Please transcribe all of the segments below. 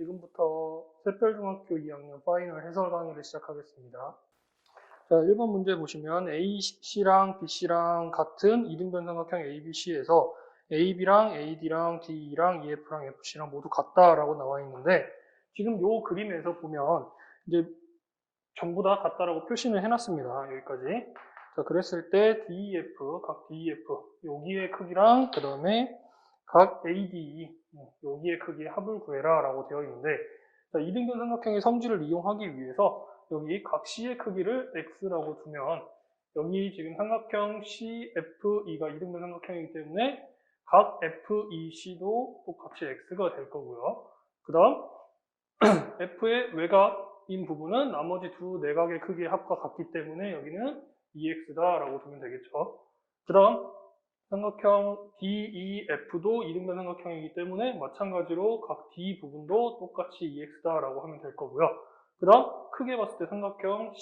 지금부터 샛별중학교 2학년 파이널 해설 강의를 시작하겠습니다. 자, 1번 문제 보시면 AC랑 BC랑 같은 이등변 삼각형 ABC에서 AB랑 AD랑 DE랑 EF랑 FC랑 모두 같다라고 나와 있는데 지금 요 그림에서 보면 이제 전부 다 같다라고 표시를 해놨습니다. 여기까지. 자, 그랬을 때 DEF, 각 DEF 여기의 크기랑 그 다음에 각 ADE 여기의 크기의 합을 구해라 라고 되어 있는데 자, 이등변 삼각형의 성질을 이용하기 위해서 여기 각 C의 크기를 X라고 두면 여기 지금 삼각형 CFE가 이등변 삼각형이기 때문에 각 FEC도 똑같이 X가 될 거고요. 그 다음 F의 외곽인 부분은 나머지 두 내각의 크기의 합과 같기 때문에 여기는 EX다라고 두면 되겠죠. 그 다음 삼각형 DEF도 이등변 삼각형이기 때문에 마찬가지로 각 D 부분도 똑같이 EX다라고 하면 될 거고요. 그 다음 크게 봤을 때 삼각형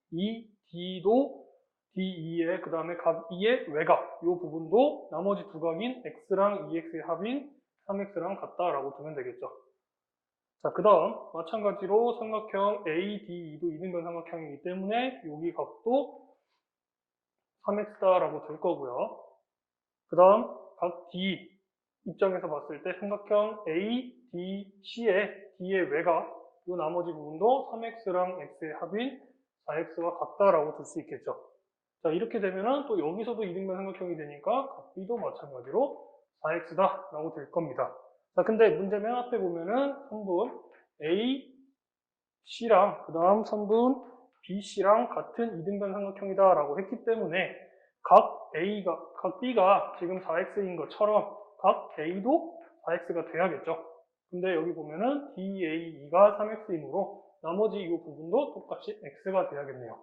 CED도 DE의 그 다음에 각 E의 외곽 이 부분도 나머지 두 각인 X랑 EX의 합인 3X랑 같다라고 두면 되겠죠. 자, 그 다음 마찬가지로 삼각형 ADE도 이등변 삼각형이기 때문에 여기 각도 3X다라고 될 거고요. 그 다음 각 D 입장에서 봤을 때 삼각형 ADC의 D의 외곽 이 나머지 부분도 3X랑 X의 합인 4X와 같다라고 둘 수 있겠죠. 자, 이렇게 되면은 또 여기서도 이등변 삼각형이 되니까 각 B도 마찬가지로 4X다라고 될 겁니다. 자, 근데 문제 맨 앞에 보면은 선분 A, C랑 그 다음 선분 B, C랑 같은 이등변 삼각형이다라고 했기 때문에 각 B가 지금 4X인 것처럼 각 A도 4X가 돼야겠죠. 근데 여기 보면은 DAE가 3X이므로 나머지 이 부분도 똑같이 X가 돼야겠네요.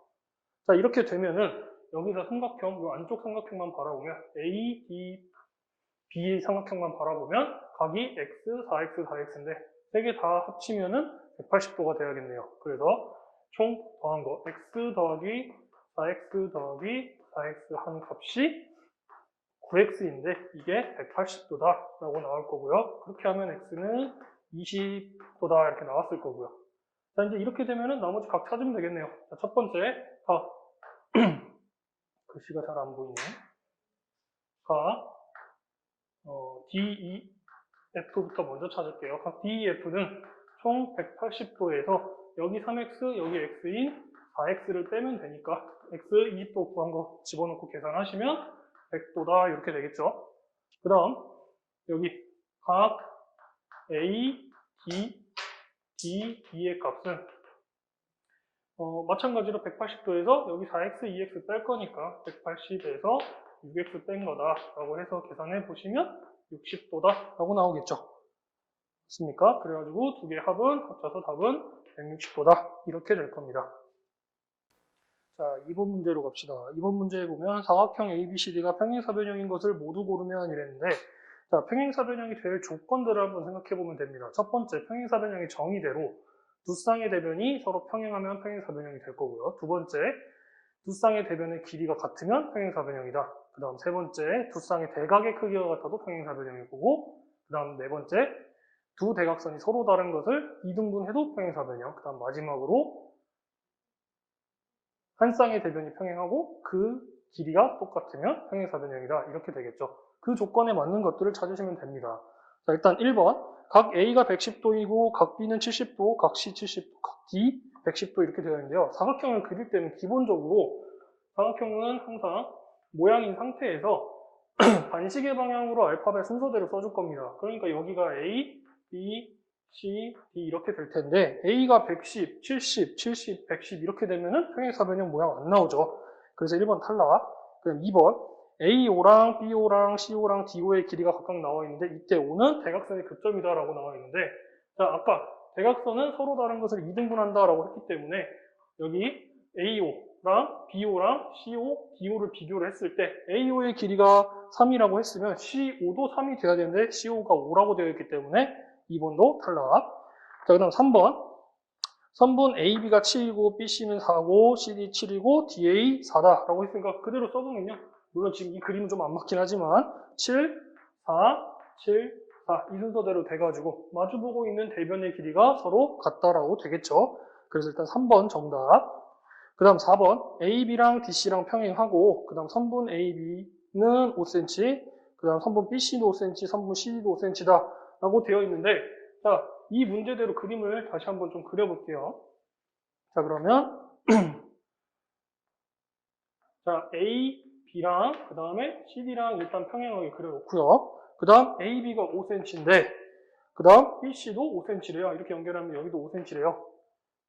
자, 이렇게 되면은 여기서 삼각형, 이 안쪽 삼각형만 바라보면 A, D, B 삼각형만 바라보면 각이 X, 4X, 4X인데 세 개 다 합치면은 180도가 돼야겠네요. 그래서 총 더한 거 X 더하기 4X 더하기 4X 한 값이 9X인데 이게 180도다 라고 나올 거고요. 그렇게 하면 X는 20도다 이렇게 나왔을 거고요. 자, 이제 이렇게 되면은 나머지 각 찾으면 되겠네요. 자, 첫 번째 각 글씨가 잘 안 보이네. 각 DEF부터 먼저 찾을게요. 각 DEF는 총 180도에서 여기 3X, 여기 X인 4X를 빼면 되니까 X 20도 구한 거 집어넣고 계산하시면 100도다 이렇게 되겠죠. 그 다음 여기 각 A, D, D의 값은 마찬가지로 180도에서 여기 4X, 2X 뺄 거니까 180에서 6X 뺀 거다라고 해서 계산해 보시면 60도다 라고 나오겠죠. 맞습니까? 그래가지고 두 개의 합은 합쳐서 답은 160도다 이렇게 될 겁니다. 자, 2번 문제로 갑시다. 2번 문제에 보면 사각형 ABCD가 평행사변형인 것을 모두 고르면 이랬는데 자, 평행사변형이 될 조건들을 한번 생각해 보면 됩니다. 첫 번째, 평행사변형의 정의대로 두 쌍의 대변이 서로 평행하면 평행사변형이 될 거고요. 두 번째, 두 쌍의 대변의 길이가 같으면 평행사변형이다. 그 다음 세 번째, 두 쌍의 대각의 크기가 같아도 평행사변형일 거고 그 다음 네 번째, 두 대각선이 서로 다른 것을 이등분해도 평행사변형. 그 다음 마지막으로 한 쌍의 대변이 평행하고 그 길이가 똑같으면 평행사변형이다. 이렇게 되겠죠. 그 조건에 맞는 것들을 찾으시면 됩니다. 자, 일단 1번. 각 A가 110도이고 각 B는 70도, 각 C 70도, 각 D 110도 이렇게 되어 있는데요. 사각형을 그릴 때는 기본적으로 사각형은 항상 모양인 상태에서 반시계 방향으로 알파벳 순서대로 써줄 겁니다. 그러니까 여기가 A, B, C, D 이렇게 될 텐데 A가 110, 70, 70, 110 이렇게 되면은 평행사변형 모양 안 나오죠. 그래서 1번 탈락. 그럼 2번 A5랑 B5랑 C5랑 D5의 길이가 각각 나와 있는데 이때 5는 대각선의 교점이다 라고 나와 있는데 자, 아까 대각선은 서로 다른 것을 2등분한다 라고 했기 때문에 여기 A5랑 B5랑 C5, D5를 비교를 했을 때 A5의 길이가 3이라고 했으면 C5도 3이 돼야 되는데 C5가 5라고 되어 있기 때문에 2번도 탈락. 자, 그 다음 3번. 선분 AB가 7이고 BC는 4고 CD 7이고 DA 4다 라고 했으니까 그대로 써보면요. 물론 지금 이 그림은 좀 안 맞긴 하지만 7, 4, 7, 자, 이 순서대로 돼가지고 마주보고 있는 대변의 길이가 서로 같다라고 되겠죠. 그래서 일단 3번 정답. 그 다음 4번 AB랑 DC랑 평행하고 그 다음 선분 AB는 5cm, 그 다음 선분 BC도 5cm, 선분 CD도 5cm다 라고 되어 있는데, 자, 이 문제대로 그림을 다시 한번 좀 그려볼게요. 자, 그러면 자, A, B랑 그 다음에 CD랑 일단 평행하게 그려놓고요. 그 다음 AB가 5cm인데 그 다음 BC도 5cm래요. 이렇게 연결하면 여기도 5cm래요.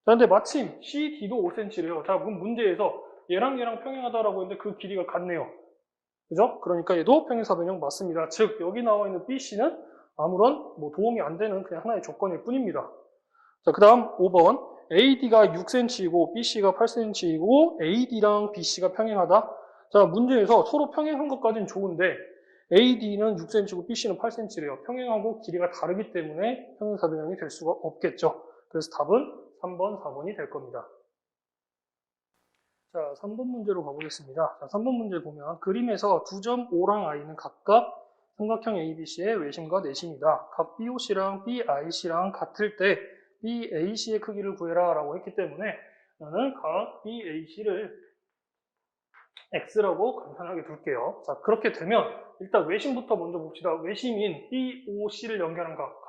자, 근데 마침 CD도 5cm래요. 자, 문제에서 얘랑 평행하다라고 했는데 그 길이가 같네요. 그죠? 그러니까 얘도 평행사변형 맞습니다. 즉, 여기 나와 있는 BC는 아무런 도움이 안 되는 그냥 하나의 조건일 뿐입니다. 자, 그 다음 5번. AD가 6cm이고 BC가 8cm이고 AD랑 BC가 평행하다. 자, 문제에서 서로 평행한 것까지는 좋은데 AD는 6cm고 BC는 8cm래요. 평행하고 길이가 다르기 때문에 평행사변형이 될 수가 없겠죠. 그래서 답은 3번, 4번이 될 겁니다. 자, 3번 문제로 가보겠습니다. 자, 3번 문제 보면 그림에서 2.5랑 i는 각각 삼각형 ABC의 외심과 내심이다. 각 BOC랑 BIC랑 같을 때 BAC의 크기를 구해라 라고 했기 때문에 나는 각 BAC를 X라고 간단하게 둘게요. 자, 그렇게 되면 일단 외심부터 먼저 봅시다. 외심인 BOC를 연결한 각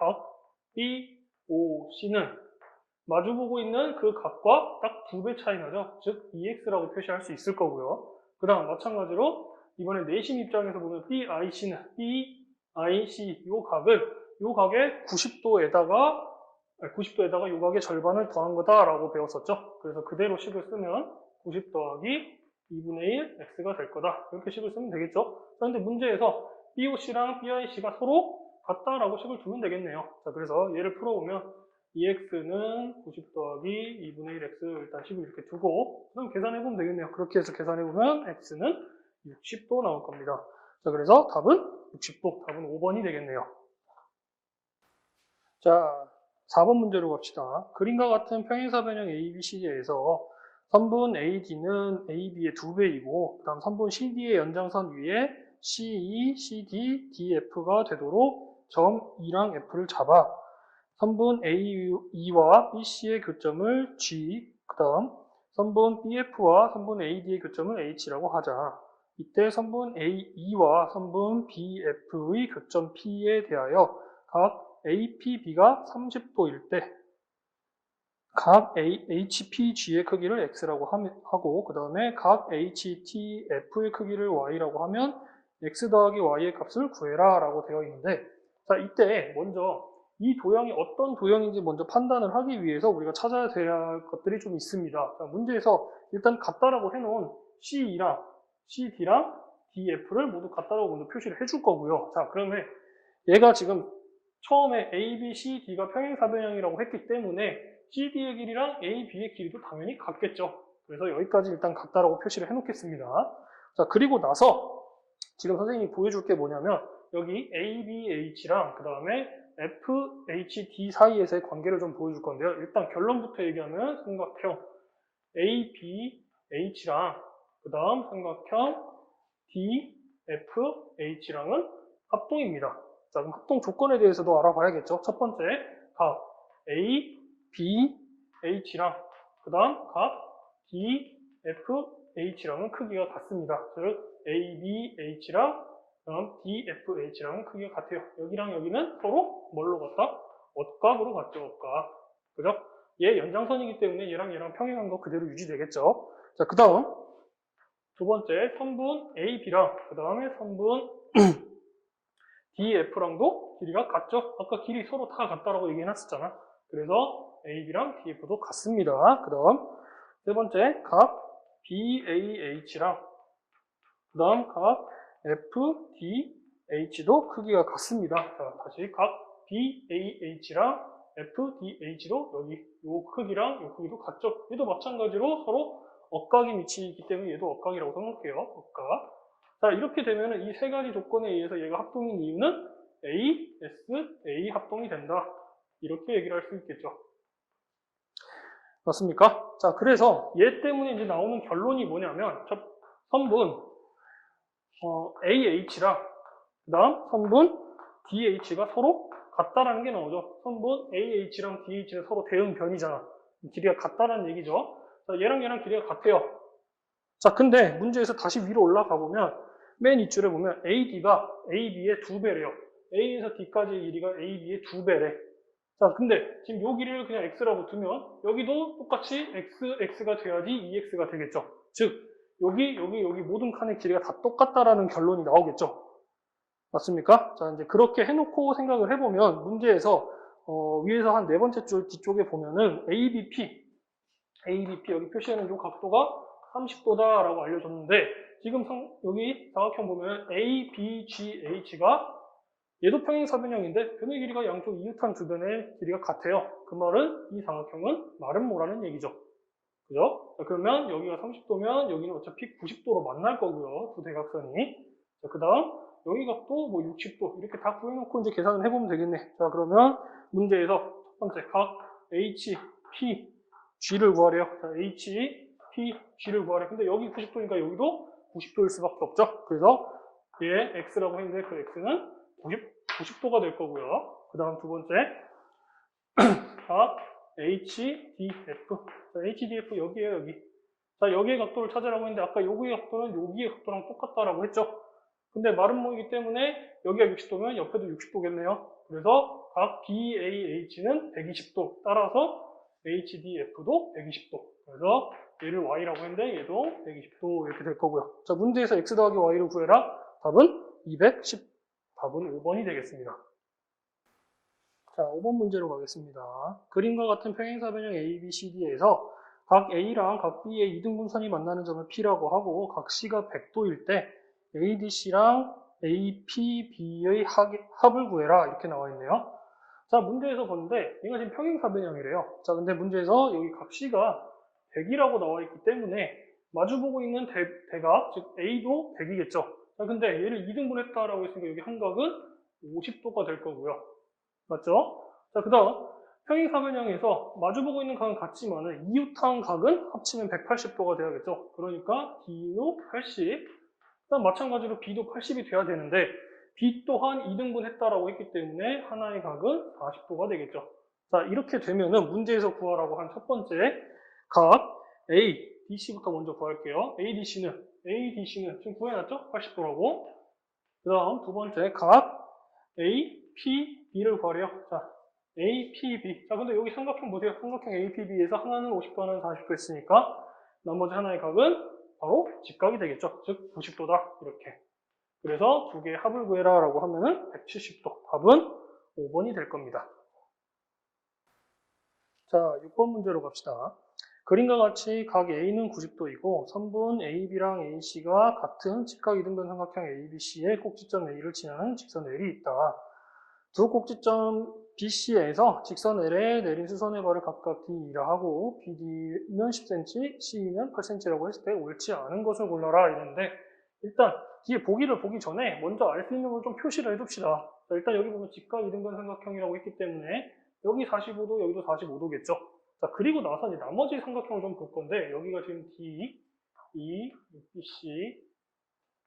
BOC는 마주보고 있는 그 각과 딱 2배 차이 나죠. 즉 EX라고 표시할 수 있을 거고요. 그 다음 마찬가지로 이번에 내심 입장에서 보면 BIC는 BIC 요 각의 90도에다가 요 각의 절반을 더한 거다라고 배웠었죠. 그래서 그대로 식을 쓰면 90 더하기 2분의 1 X가 될 거다. 이렇게 식을 쓰면 되겠죠. 그런데 문제에서 BOC랑 BIC가 서로 같다라고 식을 두면 되겠네요. 자, 그래서 얘를 풀어보면 EX는 90 더하기 2분의 1 X 일단 식을 이렇게 두고 그럼 계산해보면 되겠네요. 그렇게 해서 계산해보면 X는 60도 나올 겁니다. 자, 그래서 답은 60도, 답은 5번이 되겠네요. 자, 4번 문제로 갑시다. 그림과 같은 평행사변형 ABC에서 선분 AD는 AB의 2배이고 그 다음 선분 CD의 연장선 위에 CE, CD, DF가 되도록 점 E랑 F를 잡아 선분 AE와 BC의 교점을 G, 그 다음 선분 BF와 선분 AD의 교점을 H라고 하자. 이때 선분 AE와 선분 BF의 교점 P에 대하여 각 APB가 30도일 때 각 HPG의 크기를 X라고 하고 그 다음에 각 HTF의 크기를 Y라고 하면 X 더하기 Y의 값을 구해라 라고 되어 있는데, 자, 이때 먼저 이 도형이 어떤 도형인지 먼저 판단을 하기 위해서 우리가 찾아야 될 것들이 좀 있습니다. 자, 문제에서 일단 같다라고 해놓은 CE랑 CD랑 DF를 모두 같다라고 먼저 표시를 해줄 거고요. 자, 그러면 얘가 지금 처음에 A, B, C, D가 평행사변형이라고 했기 때문에 CD의 길이랑 A, B의 길이도 당연히 같겠죠. 그래서 여기까지 일단 같다라고 표시를 해놓겠습니다. 자, 그리고 나서 지금 선생님이 보여줄 게 뭐냐면 여기 A, B, H랑 그 다음에 F, H, D 사이에서의 관계를 좀 보여줄 건데요. 일단 결론부터 얘기하면 삼각형 A, B, H랑 그 다음 삼각형 D, F, H랑은 합동입니다. 자, 그럼 합동 조건에 대해서도 알아봐야겠죠. 첫 번째, 각 A, B, H랑 그 다음 각 D, F, H랑은 크기가 같습니다. 즉 A, B, H랑 그 다음 D, F, H랑은 크기가 같아요. 여기랑 여기는 서로 뭘로 같다? 옷각으로 같죠. 옷각. 그죠? 얘 연장선이기 때문에 얘랑 평행한 거 그대로 유지되겠죠. 자, 그 다음 두 번째 선분 A, B랑 그 다음에 선분 DF랑도 길이가 같죠? 아까 길이 서로 다 같다라고 얘기해놨었잖아. 그래서 AB랑 DF도 같습니다. 그 다음 세 번째 각 BAH랑 그 다음 각 FDH도 크기가 같습니다. 자, 다시 각 BAH랑 FDH도 여기 요 크기랑 요 크기도 같죠? 얘도 마찬가지로 서로 억각이 위치이기 때문에 얘도 억각이라고 생각해요. 억각. 자, 이렇게 되면 이 세 가지 조건에 의해서 얘가 합동인 이유는 A, S, A 합동이 된다. 이렇게 얘기를 할 수 있겠죠. 맞습니까? 자, 그래서 얘 때문에 이제 나오는 결론이 뭐냐면, 첫 선분 AH랑 그 다음 선분 DH가 서로 같다라는 게 나오죠. 선분 AH랑 DH는 서로 대응 변이잖아. 길이가 같다라는 얘기죠. 자, 얘랑 얘랑 길이가 같아요. 자, 근데 문제에서 다시 위로 올라가 보면 맨 윗줄에 보면 AD가 AB의 2배래요. A에서 D까지의 길이가 AB의 2배래. 자, 근데 지금 요 길이를 그냥 X라고 두면 여기도 똑같이 X가 돼야지 EX가 되겠죠. 즉, 여기 모든 칸의 길이가 다 똑같다라는 결론이 나오겠죠. 맞습니까? 자, 이제 그렇게 해놓고 생각을 해보면 문제에서 위에서 한 네 번째 줄 뒤쪽에 보면은 ABP 여기 표시하는 이 각도가 30도다라고 알려줬는데 지금 여기 사각형 보면 ABGH가 얘도 평행사변형인데 변의 길이가 양쪽 이웃한 주변의 길이가 같아요. 그 말은 이 삼각형은 말은 뭐라는 얘기죠. 그죠? 자, 그러면 여기가 30도면 여기는 어차피 90도로 만날 거고요. 두 대각선이. 자, 그 다음 여기 각도 뭐 60도 이렇게 다 구해놓고 이제 계산을 해보면 되겠네. 자, 그러면 문제에서 첫 번째 각 H, P, G를 구하래요. 자, H, P, G를 구하래요. 근데 여기 90도니까 여기도 90도일 수밖에 없죠. 그래서 얘 X라고 했는데 그 X는 90도가 될 거고요. 그 다음 두 번째 각 HDF. 자, HDF 여기에요, 여기. 자, 여기의 각도를 찾으라고 했는데 아까 여기의 각도는 여기의 각도랑 똑같다라고 했죠. 근데 마른 모이기 때문에 여기가 60도면 옆에도 60도겠네요. 그래서 각 BAH는 120도. 따라서 HDF도 120도. 그래서 얘를 Y라고 했는데 얘도 120도 이렇게 될 거고요. 자, 문제에서 X 더하기 Y를 구해라. 답은 210. 답은 5번이 되겠습니다. 자, 5번 문제로 가겠습니다. 그림과 같은 평행사변형 ABCD에서 각 A랑 각 B의 이등분선이 만나는 점을 P라고 하고 각 C가 100도일 때 ADC랑 APB의 합을 구해라 이렇게 나와 있네요. 자, 문제에서 보는데 얘가 지금 평행사변형이래요. 자, 근데 문제에서 여기 각 C가 100이라고 나와 있기 때문에 마주보고 있는 대각, 즉 A도 100이겠죠. 자, 근데 얘를 2등분 했다라고 했으니까 여기 한각은 50도가 될 거고요. 맞죠? 자, 그 다음 평행사변형에서 마주보고 있는 각은 같지만 이웃한 각은 합치면 180도가 돼야겠죠. 그러니까 D도 80, 그다음 마찬가지로 B도 80이 돼야 되는데 B 또한 2등분 했다라고 했기 때문에 하나의 각은 40도가 되겠죠. 자, 이렇게 되면은 문제에서 구하라고 한 첫 번째 각 A, DC부터 먼저 구할게요. ADC는 지금 구해놨죠? 80도라고. 그 다음 두 번째 각 A, P, B를 구하래요. 자, A, P, B. 자, 근데 여기 삼각형 보세요. 삼각형 A, P, B에서 하나는 50도, 하나는 40도 했으니까 나머지 하나의 각은 바로 직각이 되겠죠. 즉 90도다. 이렇게. 그래서 두 개의 합을 구해라 라고 하면은 170도. 답은 5번이 될 겁니다. 자, 6번 문제로 갑시다. 그림과 같이 각 A는 90도이고 선분 AB랑 AC가 같은 직각 이등변 삼각형 ABC의 꼭지점 A를 지나는 직선 L이 있다. 두 꼭지점 BC에서 직선 L에 내린 수선의 발을 각각 D라 하고 BD는 10cm, C는 8cm라고 했을 때 옳지 않은 것을 골라라 이랬는데 일단 뒤에 보기를 보기 전에 먼저 알 수 있는 걸 좀 표시를 해둡시다. 자, 일단 여기 보면 직각 이등변 삼각형이라고 했기 때문에 여기 45도, 여기도 45도겠죠. 자, 그리고 나서 이제 나머지 삼각형을 좀 볼 건데 여기가 지금 D, E, BC.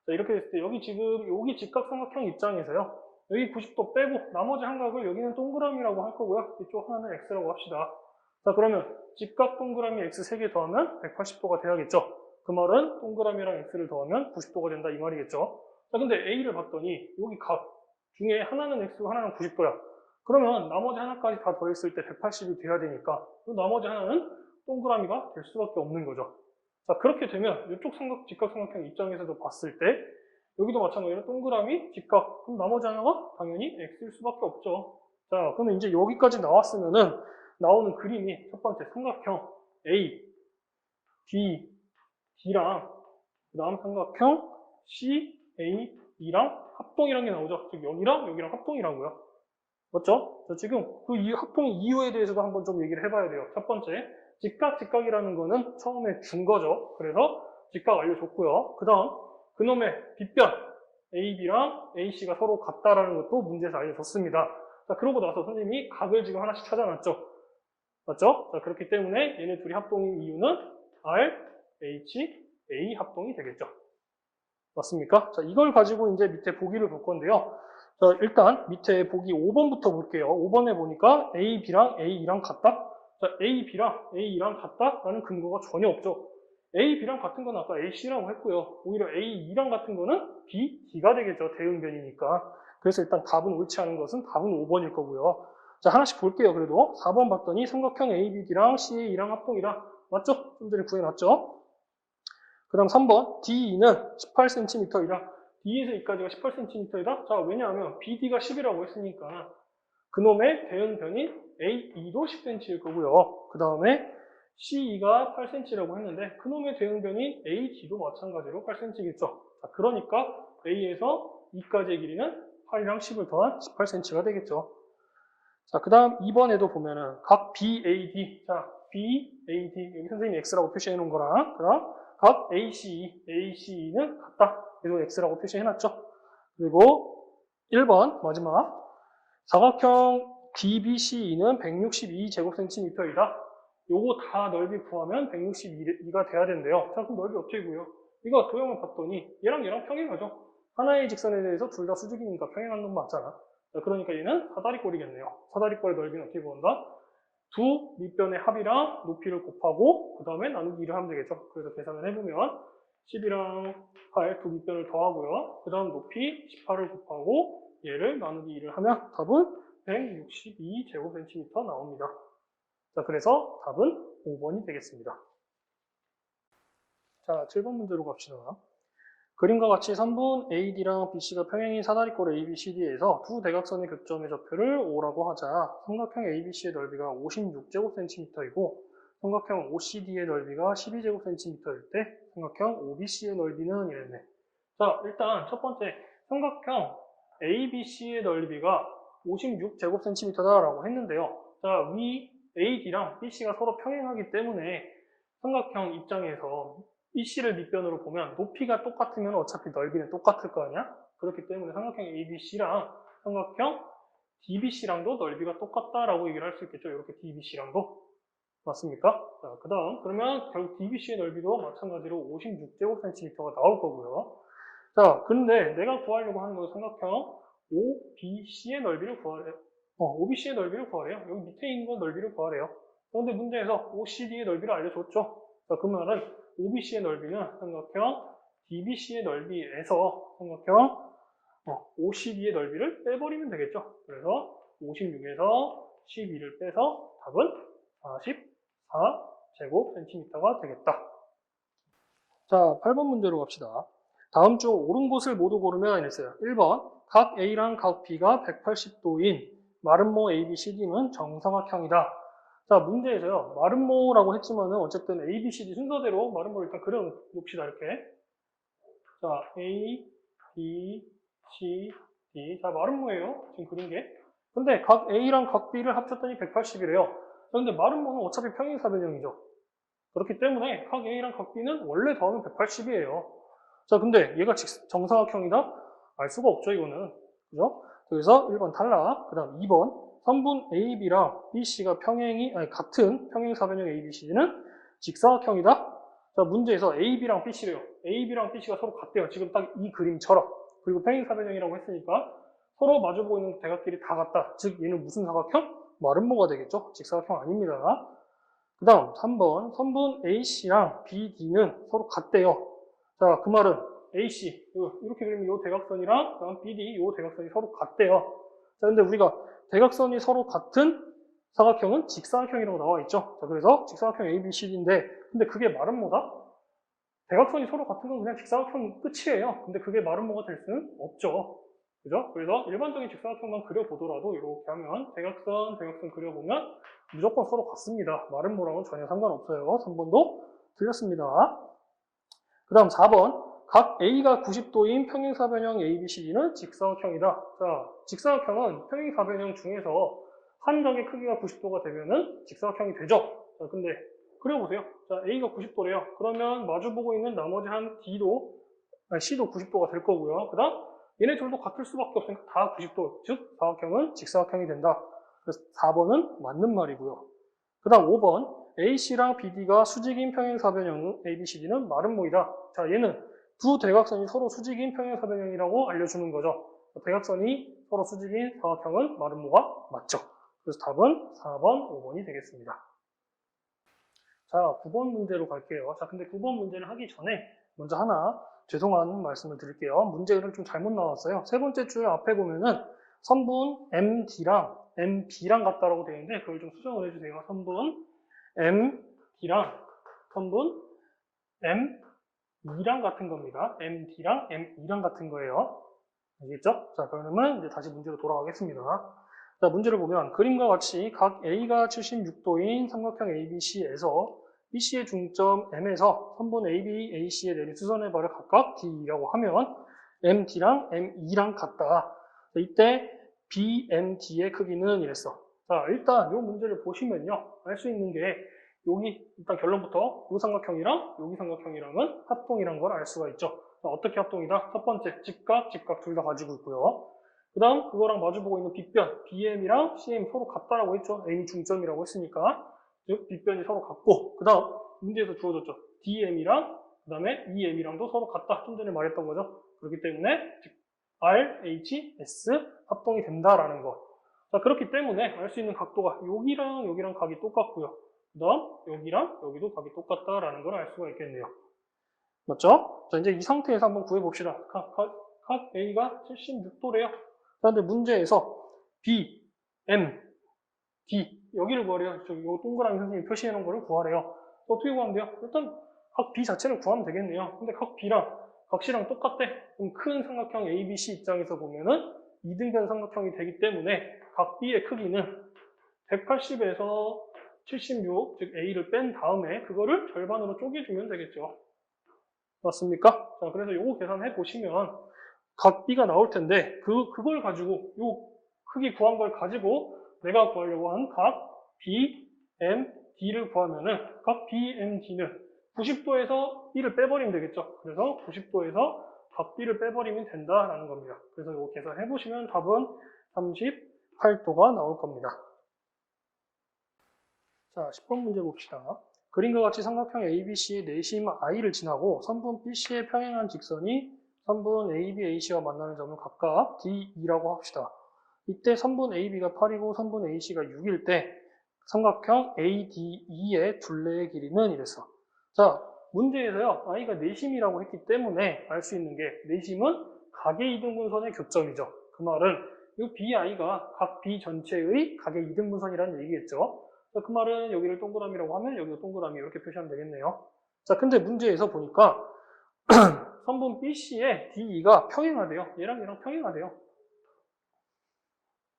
자, 이렇게 됐을 때 여기 지금 여기 직각 삼각형 입장에서요. 여기 90도 빼고 나머지 한각을 여기는 동그라미라고 할 거고요. 이쪽 하나는 X라고 합시다. 자, 그러면 직각 동그라미 X 3개 더하면 180도가 돼야겠죠. 그 말은 동그라미랑 X를 더하면 90도가 된다 이 말이겠죠. 자, 근데 A를 봤더니 여기 각 중에 하나는 X고 하나는 90도야. 그러면 나머지 하나까지 다 더했을 때 180이 돼야 되니까 그 나머지 하나는 동그라미가 될 수밖에 없는 거죠. 자, 그렇게 되면 이쪽 직각 삼각형 입장에서도 봤을 때 여기도 마찬가지로 동그라미, 직각. 그럼 나머지 하나가 당연히 X일 수밖에 없죠. 자, 그러면 이제 여기까지 나왔으면은 나오는 그림이 첫 번째 삼각형 A, D, D랑 그 다음 삼각형 C, A, E랑 합동이라는 게 나오죠. 즉 여기랑 여기랑 합동이라고요. 맞죠? 자, 지금 그 합동 이유에 대해서도 한번 좀 얘기를 해봐야 돼요. 첫 번째, 직각이라는 거는 처음에 준 거죠. 그래서 직각 알려줬고요. 그 다음 그놈의 빗변 AB랑 AC가 서로 같다라는 것도 문제에서 알려줬습니다. 자, 그러고 나서 선생님이 각을 지금 하나씩 찾아놨죠. 맞죠? 자, 그렇기 때문에 얘네 둘이 합동인 이유는 R, H, A 합동이 되겠죠. 맞습니까? 자, 이걸 가지고 이제 밑에 보기를 볼 건데요. 자, 일단 밑에 보기 5번부터 볼게요. 5번에 보니까 A, B랑 A랑 같다? 자, A, B랑 A랑 같다? 라는 근거가 전혀 없죠. A, B랑 같은 건 아까 A, C라고 했고요. 오히려 A, E랑 같은 거는 B, D가 되겠죠. 대응변이니까. 그래서 일단 답은 옳지 않은 것은 답은 5번일 거고요. 자, 하나씩 볼게요. 그래도 4번 봤더니 삼각형 ABD랑 CAE랑 합동이다. 맞죠? 좀 전에 구해놨죠? 그 다음 3번 DE는 18cm이다. D에서 E까지가 18cm이다. 자, 왜냐하면 BD가 10이라고 했으니까 그놈의 대응변인 AE도 10cm일 거고요. 그 다음에 CE가 8cm라고 했는데 그놈의 대응변인 AD도 마찬가지로 8cm겠죠. 자, 그러니까 A에서 E까지의 길이는 8이랑 10을 더한 18cm가 되겠죠. 자, 그 다음 2번에도 보면은 각 BAD, 자, BAD, 여기 선생님이 X라고 표시해 놓은 거랑, 그 다음 각 ACE는 같다. 그리고 X라고 표시해 놨죠. 그리고 1번, 마지막. 사각형 DBCE는 162제곱센티미터이다. 요거 다 넓이 구하면 162가 돼야 된대요. 자, 그럼 넓이 어떻게 구해요? 이거 도형을 봤더니 얘랑 평행하죠. 하나의 직선에 대해서 둘 다 수직이니까 평행한 놈 맞잖아. 자, 그러니까 얘는 사다리꼴이겠네요. 사다리꼴의 넓이는 어떻게 구한다? 두 밑변의 합이랑 높이를 곱하고 그 다음에 나누기 2를 하면 되겠죠. 그래서 계산을 해보면 10이랑 8 두 밑변을 더하고요. 그 다음 높이 18을 곱하고 얘를 나누기 2를 하면 답은 162제곱센티미터 나옵니다. 자, 그래서 답은 5번이 되겠습니다. 자, 7번 문제로 갑시다. 그림과 같이 3분 AD랑 BC가 평행인 사다리꼴 ABCD에서 두 대각선의 교점의 좌표를 O라고 하자. 삼각형 ABC의 넓이가 56제곱센티미터이고 삼각형 OCD의 넓이가 12제곱센티미터일 때 삼각형 OBC의 넓이는 이랬네. 자, 일단 첫 번째 삼각형 ABC의 넓이가 56제곱센티미터다라고 했는데요. 자, 위 AD랑 BC가 서로 평행하기 때문에 삼각형 입장에서 BC를 밑변으로 보면 높이가 똑같으면 어차피 넓이는 똑같을 거 아니야? 그렇기 때문에 삼각형 ABC랑 삼각형 DBC랑도 넓이가 똑같다라고 얘기를 할 수 있겠죠. 이렇게 DBC랑도. 맞습니까? 자, 그 다음 그러면 결국 DBC의 넓이도 마찬가지로 56제곱센티미터가 나올 거고요. 자, 근데 내가 구하려고 하는 건 삼각형 OBC의 넓이를 구하래요. OBC의 넓이를 구하래요. 여기 밑에 있는 건 넓이를 구하래요. 그런데 문제에서 OCD의 넓이를 알려줬죠. 자, 그 말은 OBC의 넓이는 삼각형 DBC의 넓이에서 삼각형 OCD의 넓이를 빼버리면 되겠죠. 그래서 56에서 12를 빼서 답은 44제곱센티미터가 되겠다. 자, 8번 문제로 갑시다. 다음 중 옳은 곳을 모두 고르면 이랬어요. 1번, 각 A랑 각 B가 180도인 마름모 ABCD는 정사각형이다. 자, 문제에서요. 마름모라고 했지만은 어쨌든 ABCD 순서대로 마름모를 일단 그려놓읍시다. 이렇게. 자, A, B, C, D. 자, 마름모예요. 지금 그린 게. 근데 각 A랑 각 B를 합쳤더니 180이래요. 그런데 마름모는 어차피 평행사변형이죠. 그렇기 때문에 각 A랑 각 B는 원래 더하면 180이에요. 자, 근데 얘가 정사각형이다? 알 수가 없죠, 이거는. 그죠? 그래서 1번 탈락. 그 다음 2번. 3분 AB랑 BC가 같은 평행사변형 ABCD는 직사각형이다? 자, 문제에서 AB랑 BC래요. AB랑 BC가 서로 같대요. 지금 딱 이 그림처럼. 그리고 평행사변형이라고 했으니까 서로 마주보고 있는 대각끼리 다 같다. 즉, 얘는 무슨 사각형? 마름모가 되겠죠? 직사각형 아닙니다. 그 다음 3번. 선분 AC랑 BD는 서로 같대요. 자, 그 말은 AC, 이렇게 그리면 이 대각선이랑 그다음 BD, 이 대각선이 서로 같대요. 자, 근데 우리가 대각선이 서로 같은 사각형은 직사각형이라고 나와 있죠. 자, 그래서 직사각형 ABCD인데, 근데 그게 말은 뭐다? 대각선이 서로 같은 건 그냥 직사각형 끝이에요. 근데 그게 말은 뭐가 될 수는 없죠. 그죠? 그래서 일반적인 직사각형만 그려보더라도 이렇게 하면 대각선 그려보면 무조건 서로 같습니다. 말은 뭐랑은 전혀 상관없어요. 3번도 틀렸습니다. 그 다음 4번. 각 A가 90도인 평행사변형 ABCD는 직사각형이다. 자, 직사각형은 평행사변형 중에서 한 점의 크기가 90도가 되면은 직사각형이 되죠. 자, 근데 그려보세요. 자, A가 90도래요. 그러면 마주보고 있는 나머지 한 C도 90도가 될 거고요. 그 다음 얘네 둘도 같을 수밖에 없으니까 다 90도. 즉, 사각형은 직사각형이 된다. 그래서 4번은 맞는 말이고요. 그 다음 5번. AC랑 BD가 수직인 평행사변형 ABCD는 마름모이다. 자, 얘는 두 대각선이 서로 수직인 평행사변형이라고 알려주는 거죠. 대각선이 서로 수직인 삼각형은 마름모가 맞죠. 그래서 답은 4번, 5번이 되겠습니다. 자, 9번 문제로 갈게요. 자, 근데 9번 문제를 하기 전에 먼저 하나 죄송한 말씀을 드릴게요. 문제를 좀 잘못 나왔어요. 세 번째 줄 앞에 보면은 선분 MD랑 MB랑 같다라고 되어 있는데 그걸 좀 수정을 해주세요. 선분 MD랑 선분 M2랑 같은 겁니다. MD랑 M2랑 같은 거예요. 아시겠죠? 자, 그러면 이제 다시 문제로 돌아가겠습니다. 자, 문제를 보면 그림과 같이 각 A가 76도인 삼각형 ABC에서 BC의 중점 M에서 선분 AB, AC에 내린 수선의 발을 각각 D라고 하면 MD랑 M2랑 같다. 자, 이때 BMD의 크기는 이랬어. 자, 일단 이 문제를 보시면요. 알 수 있는 게 여기 일단 결론부터 이 삼각형이랑 여기 삼각형이랑은 합동이란 걸 알 수가 있죠. 자, 어떻게 합동이다? 첫 번째, 직각 둘 다 가지고 있고요. 그 다음 그거랑 마주보고 있는 빗변, BM이랑 CM 서로 같다라고 했죠. M이 중점이라고 했으니까. 즉, 빗변이 서로 같고, 그 다음 문제에서 주어졌죠. DM이랑 그 다음에 EM이랑도 서로 같다. 좀 전에 말했던 거죠. 그렇기 때문에 즉 R, H, S 합동이 된다라는 거. 자, 그렇기 때문에 알 수 있는 각도가 여기랑 여기랑 각이 똑같고요. 그 다음 여기랑 여기도 각이 똑같다라는 걸 알 수가 있겠네요. 맞죠? 자, 이제 이 상태에서 한번 구해봅시다. 각 A가 76도래요. 그런데 문제에서 B, M, D 여기를 구하래요. 저기 요 동그라미 선생님이 표시해 놓은 거를 구하래요. 어떻게 구하면 돼요? 일단 각 B 자체를 구하면 되겠네요. 근데 각 B랑 각 C랑 똑같대. 그럼 큰 삼각형 ABC 입장에서 보면은 이등변 삼각형이 되기 때문에 각 B의 크기는 180에서 76, 즉 A를 뺀 다음에 그거를 절반으로 쪼개주면 되겠죠. 맞습니까? 자, 그래서 요거 계산해 보시면 각 B가 나올 텐데 그걸 가지고 요 크기 구한 걸 가지고 내가 구하려고 한 각 B, M, D를 구하면은 각 B, M, D는 90도에서 B를 빼버리면 되겠죠. 그래서 90도에서 각 B를 빼버리면 된다라는 겁니다. 그래서 이거 계산해 보시면 답은 38도가 나올 겁니다. 자, 10번 문제 봅시다. 그림과 같이 삼각형 ABC의 내심 I를 지나고 선분 BC에 평행한 직선이 선분 AB, AC와 만나는 점을 각각 D2라고 합시다. 이때 선분 AB가 8이고 선분 AC가 6일 때 삼각형 ADE의 둘레의 길이는 이랬어. 자, 문제에서요. I가 내심이라고 했기 때문에 알 수 있는 게 내심은 각의 이등분선의 교점이죠. 그 말은 이 BI가 각 B 전체의 각의 이등분선이라는 얘기겠죠. 자, 그 말은 여기를 동그라미라고 하면 여기도 동그라미 이렇게 표시하면 되겠네요. 자, 근데 문제에서 보니까 선분 BC의 DE가 평행하대요. 얘랑 평행하대요.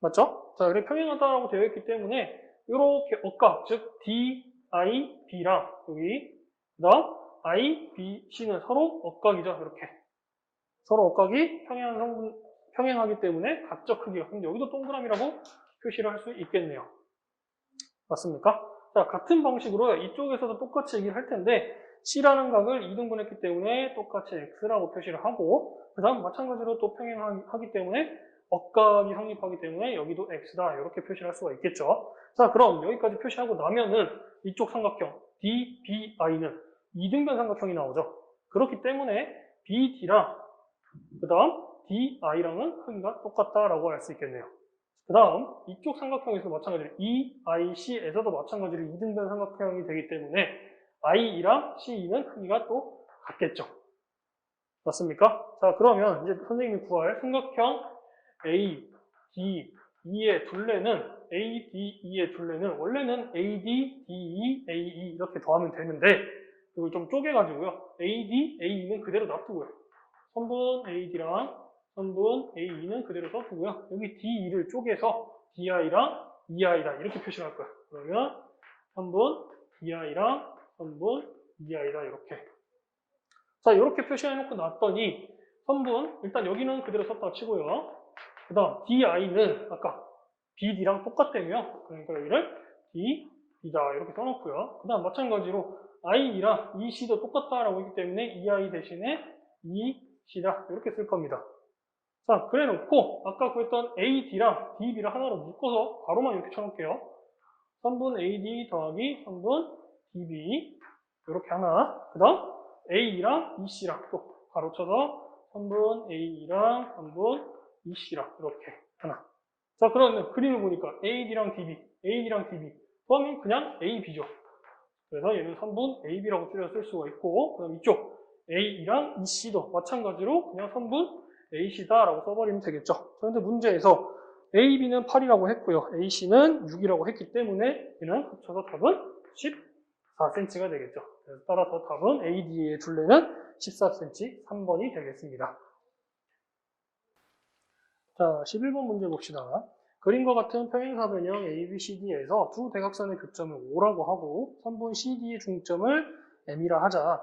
맞죠? 자, 그래 평행하다라고 되어 있기 때문에 이렇게 억각, 즉 DI, B랑 여기 그다음 I, B, C는 서로 억각이죠. 이렇게 서로 억각이 평행하기 때문에 각적 크기가. 근데 여기도 동그라미라고 표시를 할 수 있겠네요. 맞습니까? 자, 같은 방식으로 이쪽에서도 똑같이 얘기를 할 텐데 C라는 각을 2등분했기 때문에 똑같이 X라고 표시를 하고 그 다음 마찬가지로 또 평행하기 때문에 억각이 성립하기 때문에 여기도 X다 이렇게 표시를 할 수가 있겠죠. 자, 그럼 여기까지 표시하고 나면은 이쪽 삼각형 DBI는 2등변 삼각형이 나오죠. 그렇기 때문에 BD랑 그 다음 DI랑은 크기가 똑같다라고 할 수 있겠네요. 그 다음 이쪽 삼각형에서도 마찬가지로 EIC에서도 마찬가지로 2등변 삼각형이 되기 때문에 IE랑 CE는 크기가 또 같겠죠. 맞습니까? 자, 그러면 이제 선생님이 구할 삼각형 A, D, E의 둘레는 A, D, E의 둘레는 원래는 AD, DE, AE 이렇게 더하면 되는데 이걸 좀 쪼개가지고요. AD, AE는 그대로 놔두고요. 선분 AD랑 선분 AE는 그대로 써두고요. 여기 DE를 쪼개서 DI랑 EI다 이렇게 표시를 할 거예요. 그러면 선분 DI랑 선분 EI다 이렇게. 자, 이렇게 표시해놓고 놨더니 선분 일단 여기는 그대로 썼다고 치고요. 그 다음 DI는 아까 BD랑 똑같다며. 그러니까 여기를 D, B다 이렇게 써놓고요. 그 다음 마찬가지로 IE랑 EC도 똑같다라고 했기 때문에 EI 대신에 EC다 이렇게 쓸 겁니다. 자, 그래 놓고 아까 구했던 AD랑 DB를 하나로 묶어서 바로만 이렇게 쳐놓을게요. 선분 AD 더하기 선분 DB 이렇게 하나. 그 다음 A랑 EC랑 또 바로 쳐서 선분 A랑 선분 EC랑 이렇게 하나. 자, 그러면 그림을 보니까 AD랑 DB, AD랑 DB 더하면 그냥 AB죠. 그래서 얘는 3분 AB라고 줄여 쓸 수가 있고, 그 다음 이쪽 AE랑 EC도 마찬가지로 그냥 3분 AC다라고 써버리면 되겠죠. 그런데 문제에서 AB는 8이라고 했고요. AC는 6이라고 했기 때문에 얘는 합쳐서 답은 14cm가 되겠죠. 그래서 따라서 답은 AD의 둘레는 14cm, 3번이 되겠습니다. 자, 11번 문제 봅시다. 그림과 같은 평행사변형 ABCD에서 두 대각선의 교점을 O라고 하고 3분 CD의 중점을 M이라 하자.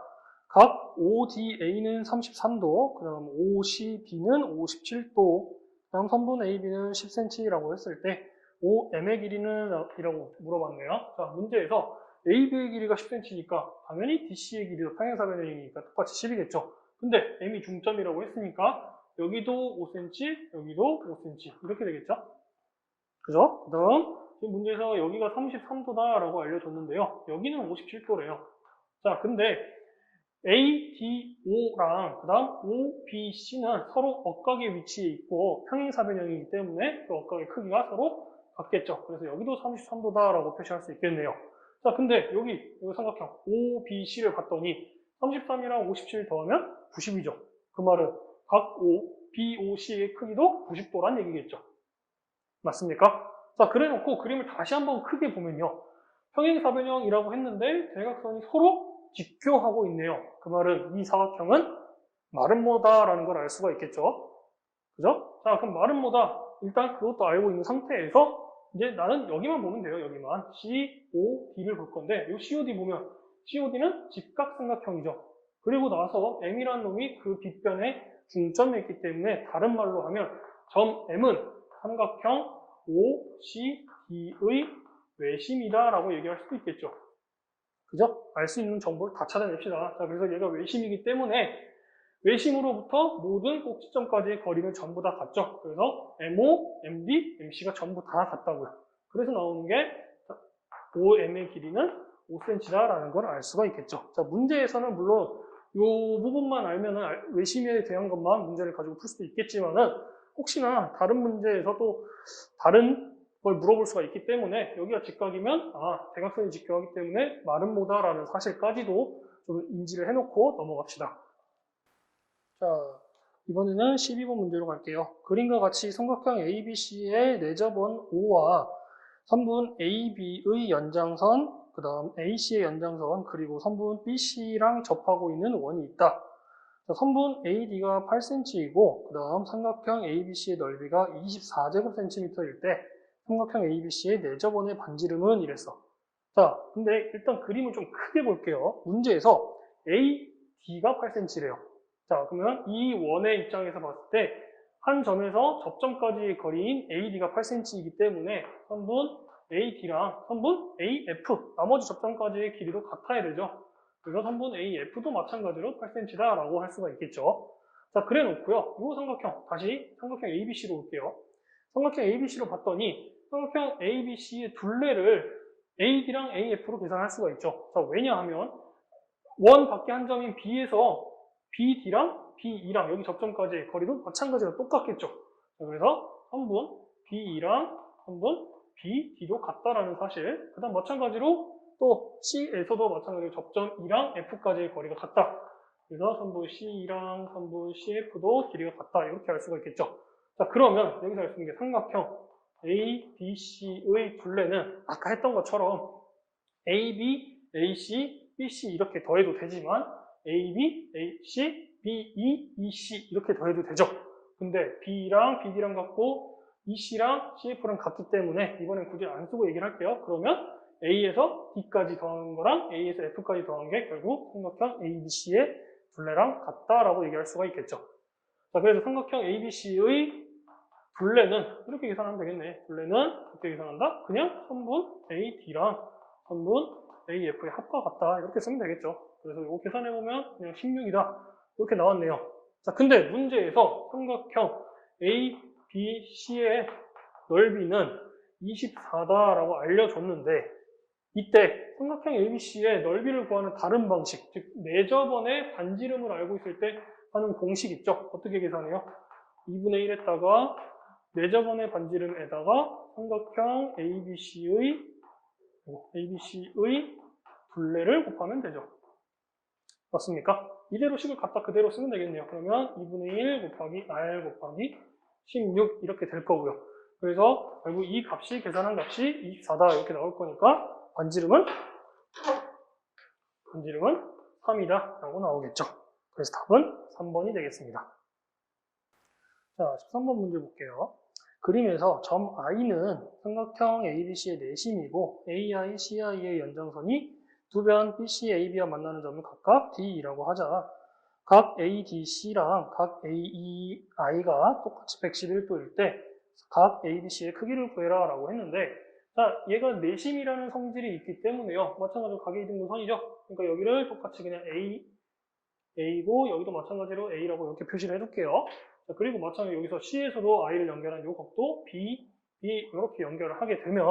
각 ODA는 33도, 그 다음 OCB는 57도, 그 다음 3분 AB는 10cm라고 했을 때 OM의 길이는 이라고 물어봤네요. 자, 문제에서 AB의 길이가 10cm니까 당연히 DC의 길이도 평행사변형이니까 똑같이 10이겠죠. 근데 M이 중점이라고 했으니까 여기도 5cm, 여기도 5cm 이렇게 되겠죠? 그죠? 그 다음 지금 문제에서 여기가 33도다 라고 알려줬는데요. 여기는 57도래요. 자, 근데 ADO랑 그 다음 OBC는 서로 억각의 위치에 있고 평행사변형이기 때문에 그 억각의 크기가 서로 같겠죠. 그래서 여기도 33도다 라고 표시할 수 있겠네요. 자, 근데 여기 삼각형 OBC를 봤더니 33이랑 57 더하면 90이죠. 그 말은 각 O, BOC의 크기도 90도란 얘기겠죠. 맞습니까? 자, 그래 놓고 그림을 다시 한번 크게 보면요. 평행사변형이라고 했는데 대각선이 서로 직교하고 있네요. 그 말은 이 사각형은 마름모다라는 걸 알 수가 있겠죠. 그죠? 자, 그럼 마름모다 일단 그것도 알고 있는 상태에서 이제 나는 여기만 보면 돼요. 여기만 COD를 볼 건데 이 COD 보면 COD는 직각삼각형이죠. 그리고 나서 M이라는 놈이 그 빗변에 중점에 있기 때문에 다른 말로 하면 점 M은 삼각형 OCD의 외심이다라고 얘기할 수도 있겠죠. 그죠? 알 수 있는 정보를 다 찾아냅시다. 자, 그래서 얘가 외심이기 때문에 외심으로부터 모든 꼭지점까지의 거리는 전부 다 같죠. 그래서 MO, MB, MC가 전부 다 같다고요. 그래서 나오는 게 OM의 길이는 5cm다라는 걸 알 수가 있겠죠. 자, 문제에서는 물론 이 부분만 알면은 외심에 대한 것만 문제를 가지고 풀 수도 있겠지만은 혹시나 다른 문제에서 또 다른 걸 물어볼 수가 있기 때문에 여기가 직각이면 대각선이 직교하기 때문에 마름모다라는 사실까지도 좀 인지를 해놓고 넘어갑시다. 자, 이번에는 12번 문제로 갈게요. 그림과 같이 삼각형 ABC의 내접원 O와 3분 AB의 연장선, 그 다음 AC의 연장선, 그리고 3분 BC랑 접하고 있는 원이 있다. 자, 선분 AD가 8cm이고 그 다음 삼각형 ABC의 넓이가 24제곱cm일 때 삼각형 ABC의 내접원의 반지름은 이랬어. 자, 근데 일단 그림을 좀 크게 볼게요. 문제에서 AD가 8cm래요. 자, 그러면 이 원의 입장에서 봤을 때 한 점에서 접점까지의 거리인 AD가 8cm이기 때문에 선분 AD랑 선분 AF, 나머지 접점까지의 길이도 같아야 되죠. 그래서 선분 AF도 마찬가지로 8cm다라고 할 수가 있겠죠. 자, 그래 놓고요. 이 삼각형, 다시 삼각형 ABC로 올게요. 삼각형 ABC로 봤더니 삼각형 ABC의 둘레를 AD랑 AF로 계산할 수가 있죠. 자, 왜냐하면 원 밖에 한 점인 B에서 BD랑 BE랑 여기 접점까지의 거리도 마찬가지로 똑같겠죠. 자, 그래서 선분 BE랑 선분 BD도 같다라는 사실. 그 다음 마찬가지로 또 C에서도 마찬가지로 접점 E랑 F까지의 거리가 같다. 그래서 선분 C랑 선분 CF도 길이가 같다. 이렇게 알 수가 있겠죠. 자, 그러면 여기서 알 수 있는 게 삼각형 ABC의 둘레는 아까 했던 것처럼 AB, AC, BC 이렇게 더해도 되지만 AB, AC, BE, EC 이렇게 더해도 되죠. 근데 B랑 BD랑 같고 EC랑 CF랑 같기 때문에 이번엔 굳이 안 쓰고 얘기를 할게요. 그러면 A에서 D까지 더하는 거랑 A에서 F까지 더한 게 결국 삼각형 ABC의 둘레랑 같다라고 얘기할 수가 있겠죠. 자, 그래서 삼각형 ABC의 둘레는 이렇게 계산하면 되겠네. 둘레는 어떻게 계산한다? 그냥 선분 AD랑 선분 AF의 합과 같다. 이렇게 쓰면 되겠죠. 그래서 이거 계산해보면 그냥 16이다. 이렇게 나왔네요. 자, 근데 문제에서 삼각형 ABC의 넓이는 24다라고 알려줬는데 이때 삼각형 ABC의 넓이를 구하는 다른 방식, 즉 내접원의 반지름을 알고 있을 때 하는 공식 있죠? 어떻게 계산해요? 2분의 1에다가 4저번의 반지름에다가 삼각형 ABC의 둘레를 곱하면 되죠. 맞습니까? 이대로 식을 갖다 그대로 쓰면 되겠네요. 그러면 2분의 1 곱하기 R 곱하기 16 이렇게 될 거고요. 그래서 결국 이 값이 계산한 값이 24다 이렇게 나올 거니까 반지름은 3이다 라고 나오겠죠. 그래서 답은 3번이 되겠습니다. 자, 13번 문제 볼게요. 그림에서 점 I는 삼각형 ABC의 내심이고 AI, CI의 연장선이 두 변 BC, AB와 만나는 점을 각각 D라고 하자. 각 ADC랑 각 AEI가 똑같이 111도일 때 각 ABC의 크기를 구해라 라고 했는데, 자, 얘가 내심이라는 성질이 있기 때문에요. 마찬가지로 각의 이등분선이죠. 그러니까 여기를 똑같이 그냥 A고 여기도 마찬가지로 A라고 이렇게 표시를 해둘게요. 자, 그리고 마찬가지로 여기서 C에서도 I를 연결한 이 값도 B 이렇게 연결을 하게 되면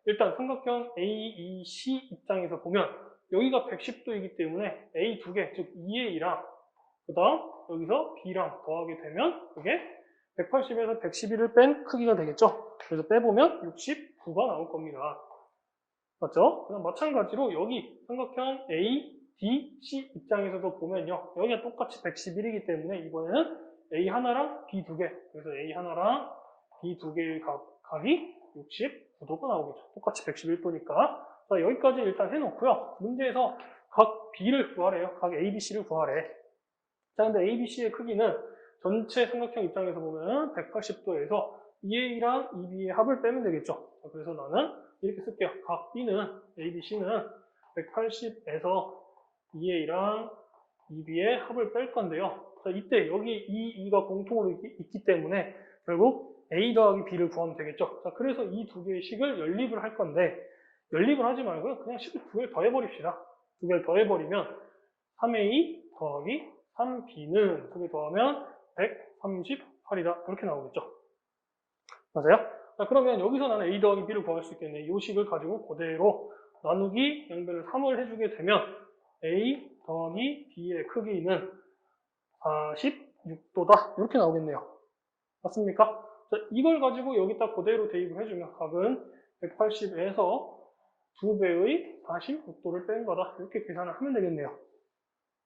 일단 삼각형 AEC 입장에서 보면 여기가 110도이기 때문에 A 두 개, 즉 2A랑 그 다음 여기서 B랑 더하게 되면 그게 180에서 111을 뺀 크기가 되겠죠. 그래서 빼보면 69가 나올 겁니다. 맞죠? 그다음 마찬가지로 여기 삼각형 A, D, C 입장에서도 보면요. 여기가 똑같이 111이기 때문에 이번에는 A 하나랑 B 두 개. 그래서 A 하나랑 B 두 개의 각이 69도가 나오겠죠. 똑같이 111도니까. 자, 여기까지 일단 해놓고요. 문제에서 각 B를 구하래요. 각 A, B, C를 구하래. 자, 근데 A, B, C의 크기는 전체 삼각형 입장에서 보면 180도에서 2A랑 2B의 합을 빼면 되겠죠. 자, 그래서 나는 이렇게 쓸게요. 각 B는, A, B, C는 180에서 2A랑 2B의 합을 뺄 건데요. 자, 이때 여기 2가 공통으로 있기 때문에 결국 A 더하기 B를 구하면 되겠죠. 자, 그래서 이 두 개의 식을 연립을 할 건데, 연립을 하지 말고요. 그냥 식을 두 개를 더해버립시다. 두 개를 더해버리면 3A 더하기 3B는 두 개 더하면 138이다. 이렇게 나오겠죠. 맞아요? 자, 그러면 여기서 나는 A 더하기 B를 구할 수 있겠네. 이 식을 가지고 그대로 나누기 양변을 3을 해주게 되면 A 더하기 B의 크기는 46도다. 이렇게 나오겠네요. 맞습니까? 자, 이걸 가지고 여기다 그대로 대입을 해주면 각은 180에서 2배의 46도를 뺀 거다. 이렇게 계산을 하면 되겠네요.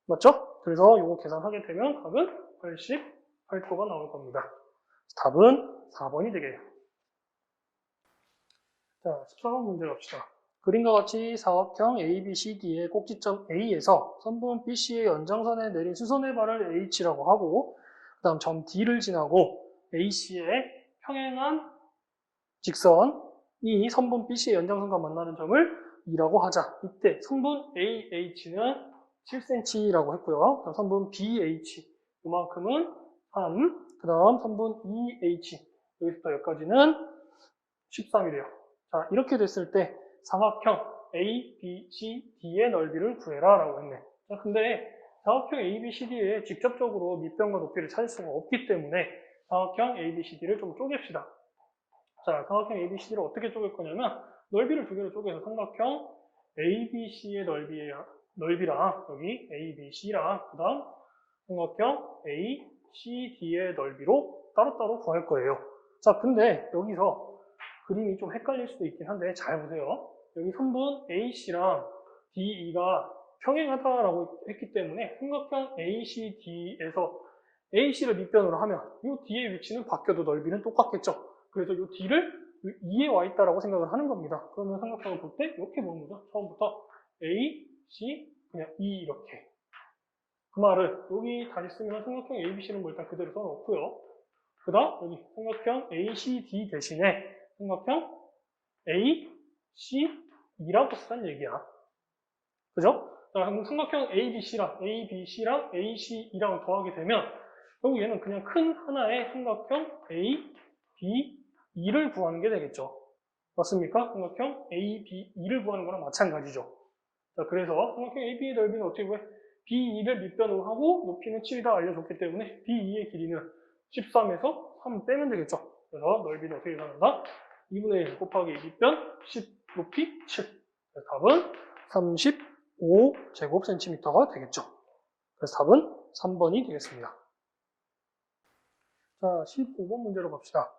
맞죠? 그래서 이거 계산하게 되면 각은 88도가 나올 겁니다. 답은 4번이 되게요. 자, 14번 문제 갑시다. 그림과 같이 사각형 ABCD의 꼭지점 A에서 선분 BC의 연장선에 내린 수선의 발을 H라고 하고 그 다음 점 D를 지나고 AC의 평행한 직선이 선분 BC의 연장선과 만나는 점을 E라고 하자. 이때 선분 AH는 7cm라고 했고요. 그다음 선분 BH 이만큼은 3, 그 다음 선분 EH 여기서부터 여기까지는 13이래요. 자, 이렇게 됐을 때 사각형 A, B, C, D의 넓이를 구해라 라고 했네. 자, 근데 사각형 A, B, C, D에 직접적으로 밑변과 높이를 찾을 수가 없기 때문에 사각형 A, B, C, D를 좀 쪼갭시다. 자, 사각형 A, B, C, D를 어떻게 쪼갤 거냐면 넓이를 두 개로 쪼개서 삼각형 A, B, C의 넓이랑 여기 A, B, C랑 그 다음 삼각형 A, C, D의 넓이로 따로따로 구할 거예요. 자, 근데 여기서 그림이 좀 헷갈릴 수도 있긴 한데 잘 보세요. 여기 선분 AC랑 DE가 평행하다라고 했기 때문에 삼각형 ACD에서 AC를 밑변으로 하면 이 D의 위치는 바뀌어도 넓이는 똑같겠죠. 그래서 이 D를 2에 와 있다라고 생각을 하는 겁니다. 그러면 삼각형을 볼 때 이렇게 보는 거죠. 처음부터 A, C, 그냥 E 이렇게. 그 말은 여기 다시 쓰면 삼각형 ABC는 뭐 일단 그대로 써놓고요. 그 다음 여기 삼각형 ACD 대신에 삼각형 ACE라고 쓰란 얘기야. 그죠? 자, 그럼 삼각형 ABC랑 ACE랑 더하게 되면 결국 얘는 그냥 큰 하나의 삼각형 ABE를 구하는 게 되겠죠. 맞습니까? 삼각형 ABE를 구하는 거랑 마찬가지죠. 자, 그래서 삼각형 AB의 넓이는 어떻게 구해? B2를 밑변으로 하고 높이는 7이다 알려줬기 때문에 B2의 길이는 13에서 3 빼면 되겠죠. 그래서 넓이는 어떻게 계산한다? 2분의 1 곱하기 밑변 10 높이 7. 그래서 답은 35제곱센티미터가 되겠죠. 그래서 답은 3번이 되겠습니다. 자, 자, 15번 문제로 갑시다.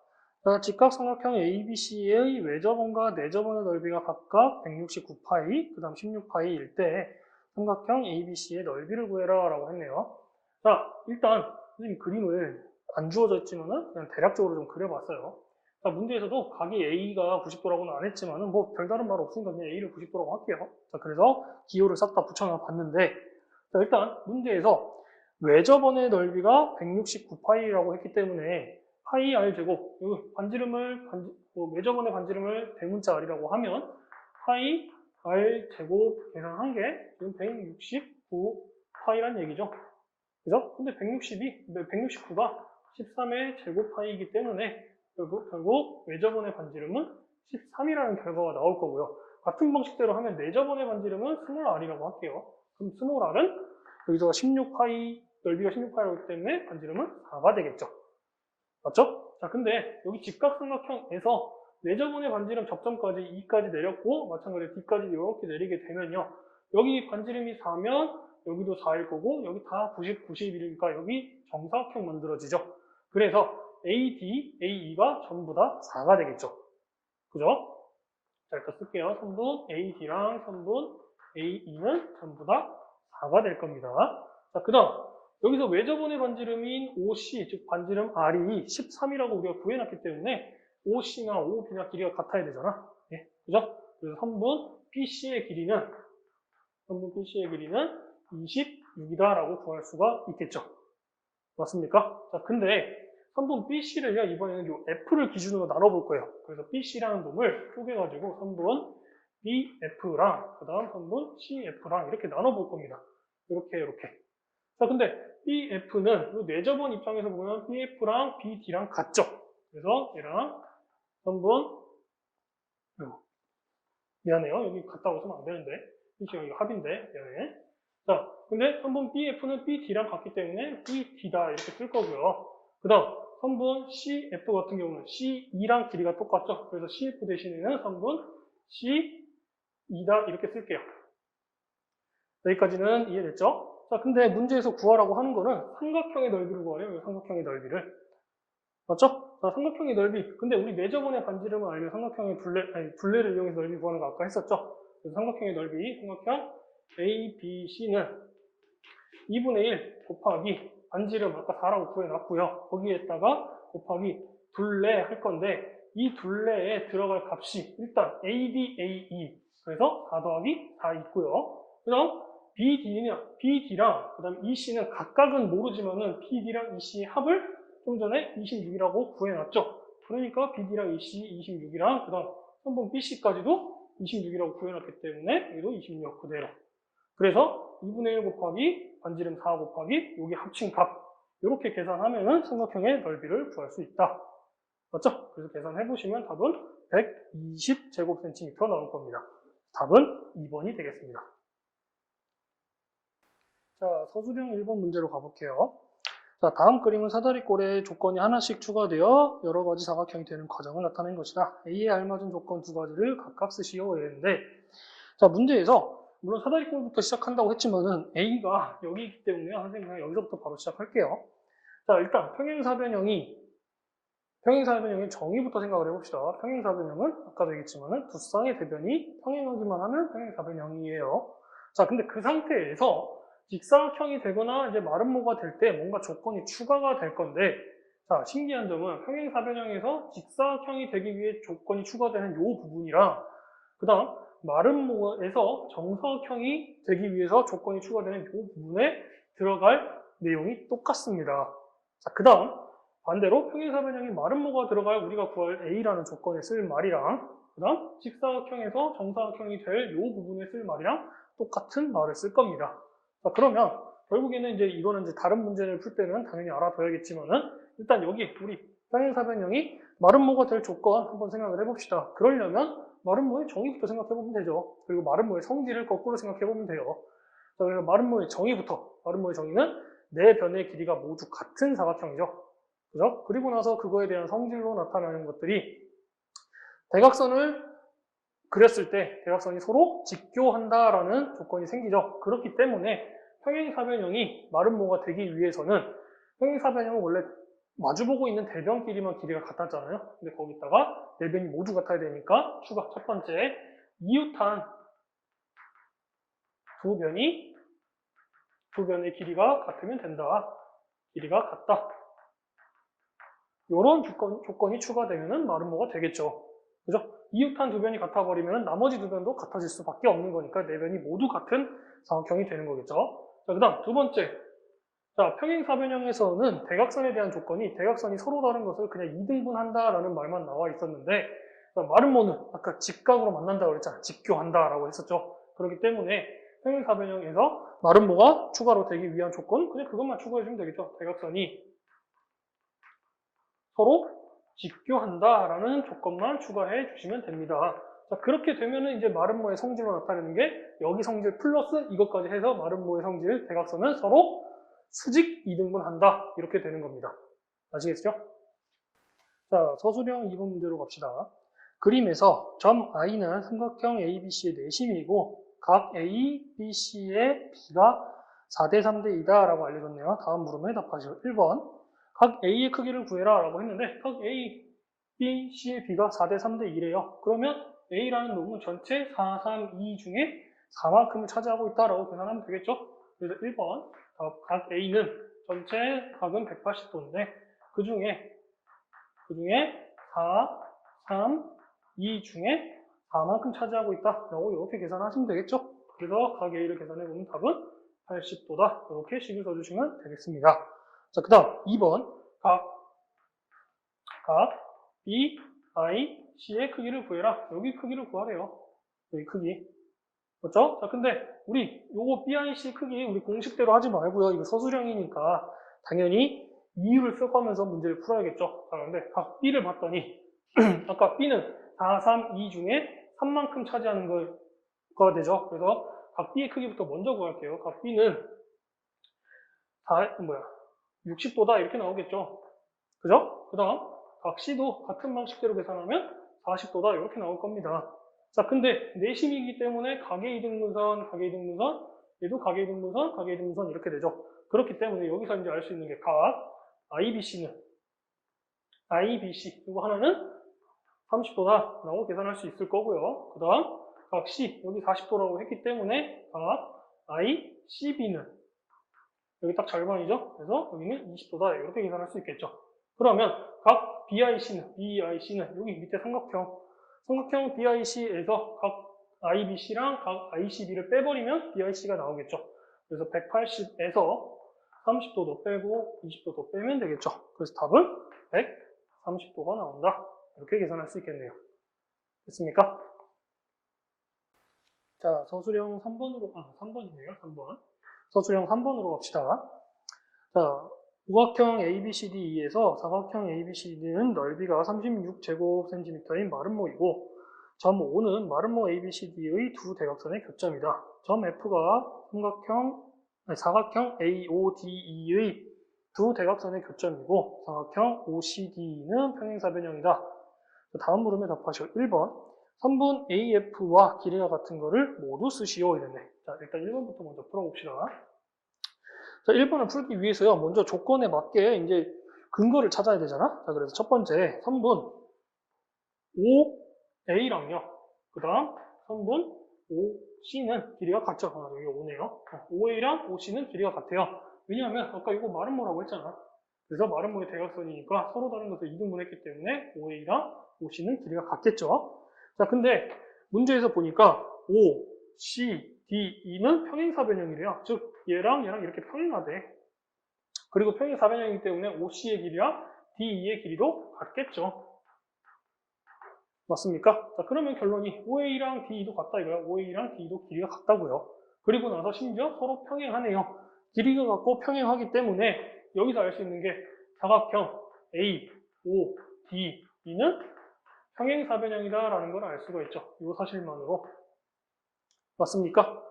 자, 직각삼각형 ABC의 외접원과 내접원의 넓이가 각각 169파이, 그 다음 16파이일 때 삼각형 ABC의 넓이를 구해라 라고 했네요. 자, 일단 선생님 그림을 안 주어져 있지만은 그냥 대략적으로 좀 그려봤어요. 자, 문제에서도 각이 A가 90도라고는 안 했지만은 뭐 별다른 말 없으니까 그냥 A를 90도라고 할게요. 자, 그래서 기호를 싹 다 붙여놔 봤는데, 자, 일단 문제에서 외접원의 넓이가 169파이라고 했기 때문에 파이 r 제곱, 외접원의 반지름을 대문자 r이라고 하면 파이 r 제곱 계산한 게 지금 169파이란 얘기죠. 그죠? 근데 169가 13의 제곱 파이이기 때문에 결국 외접원의 반지름은 13이라는 결과가 나올 거고요. 같은 방식대로 하면 내접원의 반지름은 스몰 r이라고 할게요. 그럼 스몰 r은 여기서 16파이, 넓이가 16파이라기 때문에 반지름은 4가 되겠죠. 맞죠? 자, 근데 여기 직각삼각형에서 내접원의 반지름 접점까지 2까지 내렸고, 마찬가지로 D까지 이렇게 내리게 되면요. 여기 반지름이 4면 여기도 4일 거고, 여기 다 90, 91이니까 여기 정사각형 만들어지죠. 그래서 AD, AE가 전부 다 4가 되겠죠. 그죠? 자, 일단 쓸게요. 선분 AD랑 선분 AE는 전부 다 4가 될 겁니다. 자, 그 다음 여기서 외접원의 반지름인 OC, 즉 반지름 R이 13이라고 우리가 구해놨기 때문에 OC나 OB나 길이가 같아야 되잖아. 예, 그죠? 그래서 선분 BC의 길이는 26이다라고 구할 수가 있겠죠. 맞습니까? 자, 근데 선분 BC를요, 이번에는 이 F를 기준으로 나눠볼 거예요. 그래서 BC라는 놈을 쪼개가지고 선분 BF랑 그 다음 선분 CF랑 이렇게 나눠볼 겁니다. 이렇게. 자, 근데 BF는 내접원 입장에서 보면 BF랑 BD랑 같죠? 그래서 얘랑 선분, 미안해요. 여기 같다고 쓰면 안 되는데. BC가 이거 합인데, 미안해. 자, 근데 선분 BF는 BD랑 같기 때문에 BD다 이렇게 쓸 거고요. 그 다음, 선분 CF 같은 경우는 CE랑 길이가 똑같죠? 그래서 CF 대신에는 선분 C2다 이렇게 쓸게요. 여기까지는 이해됐죠? 자, 근데 문제에서 구하라고 하는 거는 삼각형의 넓이를 구하래요. 삼각형의 넓이를. 맞죠? 자, 삼각형의 넓이. 근데 우리 내접원의 반지름을 알면 삼각형의 둘레를 이용해서 넓이 구하는 거 아까 했었죠? 그래서 삼각형의 넓이, 삼각형 ABC는 2분의 1 곱하기 반지름 아까 4라고 구해놨고요. 거기에다가 곱하기 둘레 할 건데 이 둘레에 들어갈 값이 일단 AD, AE 그래서 4 더하기 4 있고요. 그 다음 BD랑 그 다음 EC는 각각은 모르지만은 BD랑 EC의 합을 좀 전에 26이라고 구해놨죠. 그러니까 BD랑 EC 26이랑 그 다음 선분 BC까지도 26이라고 구해놨기 때문에 여기도 26 그대로. 그래서 2분의 1 곱하기 반지름 4 곱하기 여기 합친 값 이렇게 계산하면은 삼각형의 넓이를 구할 수 있다. 맞죠? 그래서 계산해보시면 답은 120제곱센티미터 나올 겁니다. 답은 2번이 되겠습니다. 자, 서술형 1번 문제로 가볼게요. 자, 다음 그림은 사다리꼴에 조건이 하나씩 추가되어 여러 가지 사각형이 되는 과정을 나타낸 것이다. A에 알맞은 조건 두 가지를 각각 쓰시오. 이랬는데, 자, 문제에서 물론 사다리꼴부터 시작한다고 했지만은 A가 여기이기 때문에 선생님 그냥 여기서부터 바로 시작할게요. 자, 일단 평행사변형의 정의부터 생각을 해봅시다. 평행사변형은 아까도 얘기했지만은 두 쌍의 대변이 평행하기만 하면 평행사변형이에요. 자, 근데 그 상태에서 직사각형이 되거나 이제 마름모가 될 때 뭔가 조건이 추가가 될 건데, 자, 신기한 점은 평행사변형에서 직사각형이 되기 위해 조건이 추가되는 이 부분이랑 그 다음 마름모에서 정사각형이 되기 위해서 조건이 추가되는 이 부분에 들어갈 내용이 똑같습니다. 자, 그 다음 반대로 평행사변형이 마름모가 들어갈 우리가 구할 A라는 조건에 쓸 말이랑 그 다음 직사각형에서 정사각형이 될 이 부분에 쓸 말이랑 똑같은 말을 쓸 겁니다. 자, 그러면 결국에는 이제 이거는 이제 다른 문제를 풀 때는 당연히 알아둬야겠지만은 일단 여기 우리 평행사변형이 마름모가 될 조건 한번 생각을 해봅시다. 그러려면 마름모의 정의부터 생각해보면 되죠. 그리고 마름모의 성질을 거꾸로 생각해보면 돼요. 자, 그래서 마름모의 정의는 네 변의 길이가 모두 같은 사각형이죠. 그죠? 그리고 나서 그거에 대한 성질로 나타나는 것들이 대각선을 그렸을 때 대각선이 서로 직교한다라는 조건이 생기죠. 그렇기 때문에 평행사변형이 마름모가 되기 위해서는 평행사변형은 원래 마주보고 있는 대변끼리만 길이가 같았잖아요. 근데 거기다가 내변이 모두 같아야 되니까 추가 첫 번째 이웃한 두 변의 길이가 같으면 된다. 길이가 같다. 이런 조건이 추가되면은 마름모가 되겠죠. 그죠? 이웃한 두 변이 같아버리면 나머지 두 변도 같아질 수밖에 없는 거니까 네 변이 모두 같은 삼각형이 되는 거겠죠. 자, 그 다음 두 번째. 자, 평행사변형에서는 대각선에 대한 조건이 대각선이 서로 다른 것을 그냥 2등분한다라는 말만 나와 있었는데 마름모는 아까 직각으로 만난다고 그랬잖아. 직교한다라고 했었죠. 그렇기 때문에 평행사변형에서 마름모가 추가로 되기 위한 조건 그냥 그것만 추가해주면 되겠죠. 대각선이 서로 직교한다라는 조건만 추가해 주시면 됩니다. 자, 그렇게 되면은 이제 마름모의 성질로 나타내는 게 여기 성질 플러스 이것까지 해서 마름모의 성질 대각선은 서로 수직 2등분한다. 이렇게 되는 겁니다. 아시겠죠? 자, 서술형 2번 문제로 갑시다. 그림에서 점 I는 삼각형 ABC의 내심이고 각 A, B, C의 B가 4대 3대 2다 라고 알려줬네요. 다음 물음에 답하시오. 1번 각 A의 크기를 구해라 라고 했는데 각 A, B, C의 B가 4대 3대 2래요. 그러면 A라는 놈은 전체 4, 3, 2 중에 4만큼을 차지하고 있다라고 계산하면 되겠죠? 그래서 1번 각 A는 전체 각은 180도인데 그 중에 4, 3, 2 중에 4만큼 차지하고 있다라고 이렇게 계산하시면 되겠죠? 그래서 각 A를 계산해보면 답은 80도다. 이렇게 식을 써주시면 되겠습니다. 자, 그 다음 2번 각 B, I, C의 크기를 구해라. 여기 크기를 구하래요. 여기 크기. 그렇죠? 자, 근데 우리 요거 BIC 크기 우리 공식대로 하지 말고요. 이거 서술형이니까 당연히 이유를 써가면서 문제를 풀어야겠죠. 자, 근데 각 B를 봤더니 아까 B는 4, 3, 2 중에 3만큼 차지하는 거가 되죠. 그래서 각 B의 크기부터 먼저 구할게요. 각 B는 60도다 이렇게 나오겠죠. 그죠? 그 다음 각 C도 같은 방식대로 계산하면 40도다 이렇게 나올 겁니다. 자, 근데 내심이기 때문에 각의 이등분선, 얘도 각의 이등분선 이렇게 되죠. 그렇기 때문에 여기서 이제 알 수 있는 게 각 IBC 이거 하나는 30도다 라고 계산할 수 있을 거고요. 그 다음 각 C 여기 40도라고 했기 때문에 각 ICB는 여기 딱 절반이죠. 그래서 여기는 20도다 이렇게 계산할 수 있겠죠. 그러면 각 BIC는 여기 밑에 삼각형 BIC에서 각 IBC랑 각 ICB를 빼버리면 BIC가 나오겠죠. 그래서 180에서 30도도 빼고 20도도 빼면 되겠죠. 그래서 답은 130도가 나온다. 이렇게 계산할 수 있겠네요. 됐습니까? 자, 서술형 3번이네요. 3번. 서술형 3번으로 갑시다. 자, 우각형 ABCDE에서 사각형 ABCD는 넓이가 36제곱cm인 마름모이고 점 O는 마름모 ABCD의 두 대각선의 교점이다. 점 F가 사각형 AODE의 두 대각선의 교점이고 사각형 OCD는 평행사변형이다. 다음 물음에 답하시오. 1번 선분 AF와 길이가 같은 거를 모두 쓰시오 이랬네. 자, 일단 1번부터 먼저 풀어봅시다. 자, 1번을 풀기 위해서요. 먼저 조건에 맞게 이제 근거를 찾아야 되잖아. 자, 그래서 첫 번째 선분 OA랑요. 그 다음 선분 OC는 길이가 같죠. 여기 5네요. OA랑 OC는 길이가 같아요. 왜냐하면 아까 이거 마름모라고 했잖아. 그래서 마름모의 대각선이니까 서로 다른 것을 이등분했기 때문에 OA랑 OC는 길이가 같겠죠. 자, 근데 문제에서 보니까 O, C, D, E는 평행사변형이래요. 즉 얘랑 이렇게 평행하대. 그리고 평행사변형이기 때문에 OC의 길이와 DE의 길이도 같겠죠. 맞습니까? 자, 그러면 결론이 OA랑 DE도 같다 이거야. OA랑 DE도 길이가 같다고요. 그리고 나서 심지어 서로 평행하네요. 길이가 같고 평행하기 때문에 여기서 알 수 있는 게 사각형 A, O, D, E는 평행사변형이다라는 걸 알 수가 있죠. 이 사실만으로. 맞습니까?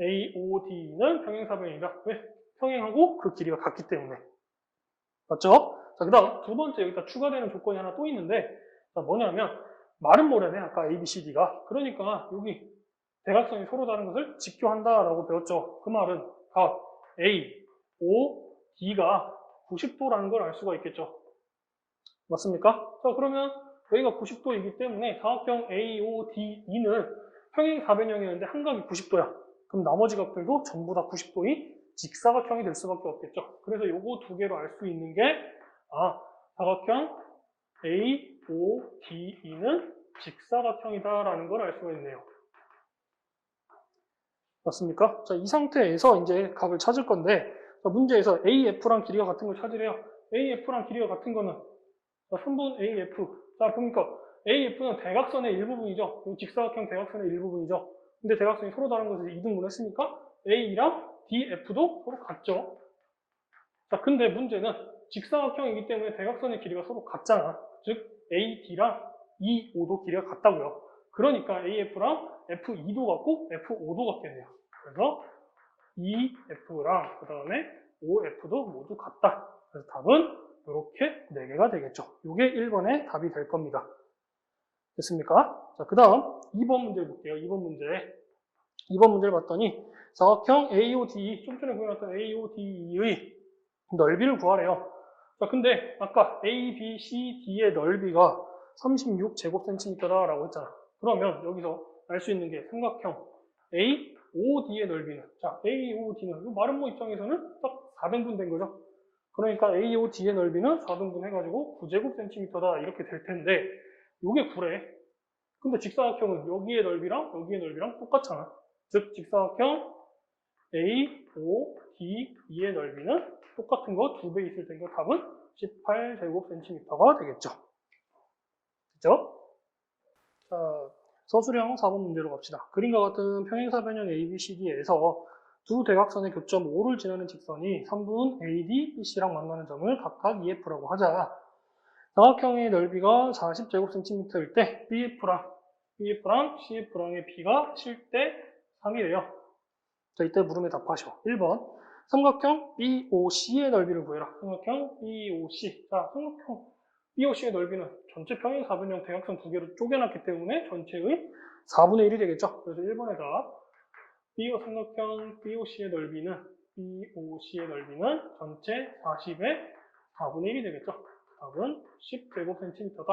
A, O, D는 평행사변형이다. 왜? 평행하고 그 길이가 같기 때문에. 맞죠? 자, 그 다음 두 번째 여기다 추가되는 조건이 하나 또 있는데 자, 뭐냐면 마름모라네 아까 A, B, C, D가. 그러니까 여기 대각선이 서로 다른 것을 직교한다라고 배웠죠. 그 말은 각 A, O, D가 90도라는 걸 알 수가 있겠죠. 맞습니까? 자, 그러면 여기가 90도이기 때문에 사각형 AODE는 평행사변형이었는데 한 각이 90도야. 그럼 나머지 각들도 전부 다 90도의 직사각형이 될 수밖에 없겠죠. 그래서 요거 두 개로 알 수 있는 게 사각형 AODE는 직사각형이다라는 걸 알 수가 있네요. 맞습니까? 자, 이 상태에서 이제 각을 찾을 건데, 문제에서 AF랑 길이가 같은 걸 찾으래요. AF랑 길이가 같은 거는 3분 AF. 자, 보니까 AF는 대각선의 일부분이죠. 직사각형 대각선의 일부분이죠. 근데 대각선이 서로 다른 것을 이등분했으니까 A랑 DF도 서로 같죠. 자, 근데 문제는 직사각형이기 때문에 대각선의 길이가 서로 같잖아. 즉, AD랑 EO도 길이가 같다고요. 그러니까 AF랑 FE도 같고 FO도 같겠네요. 그래서 EF랑 그 다음에 OF도 모두 같다. 그래서 답은 이렇게 4개가 되겠죠. 이게 1번의 답이 될 겁니다. 됐습니까? 자, 그 다음 2번 문제 볼게요. 2번 문제를 봤더니 사각형 AODE, 좀 전에 보여놨던 AODE의 넓이를 구하래요. 자, 근데 아까 ABCD의 넓이가 36제곱센티미터다라고 했잖아. 그러면 여기서 알 수 있는 게 삼각형 AOD의 넓이는, 자, AOD는 마름모 입장에서는 딱 4등분 된 거죠. 그러니까 AOD의 넓이는 4등분 해가지고 9제곱센티미터다 이렇게 될 텐데 이게 9래. 근데 직사각형은 여기의 넓이랑 똑같잖아. 즉 직사각형 AODE의 넓이는 똑같은 거 2배 있을 테니까 답은 18제곱센티미터가 되겠죠. 그죠? 자, 서술형 4번 문제로 갑시다. 그림과 같은 평행사변형 ABCD에서 두 대각선의 교점 O를 지나는 직선이 3분 AD, BC랑 만나는 점을 각각 EF라고 하자. 사각형의 넓이가 40제곱센티미터일 때 BF랑 CF랑의 B가 7대 3이래요. 자, 이때 물음에 답하시오. 1번 삼각형 BOC의 넓이를 구해라. 삼각형 BOC. 자, 삼각형 BOC의 넓이는 전체 평행사변형 대각선 두 개로 쪼개놨기 때문에 전체의 4분의 1이 되겠죠. 그래서 1번에 답. 삼각형 BOC의 넓이는 전체 40의 4분의 1이 되겠죠. 답은 10제곱센티미터다.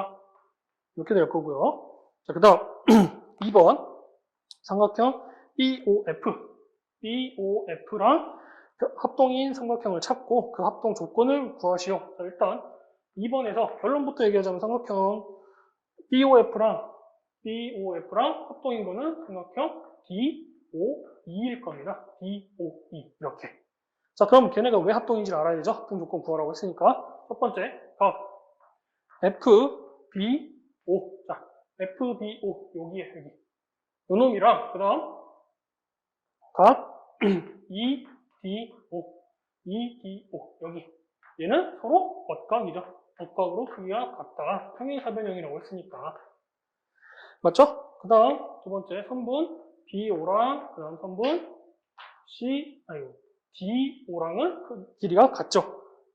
이렇게 될 거고요. 자, 그 다음 2번 삼각형 BOF랑 합동인 삼각형을 찾고 그 합동 조건을 구하시오. 자, 일단 2번에서 결론부터 얘기하자면 삼각형 BOF랑 합동인 거는 삼각형 DOE일 겁니다. DOE 이렇게. 자, 그럼 걔네가 왜 합동인지를 알아야 되죠? 합동 조건 구하라고 했으니까 첫 번째 각 FBO. 자, FBO 여기에 여기 요놈이랑 그 다음 각 EDO 여기 얘는 서로 엇각이죠. 엇각으로 크기가 같다. 평행사변형이라고 했으니까 맞죠? 그 다음 두 번째 선분 BO랑 그 다음 선분 DO랑은 길이가 같죠.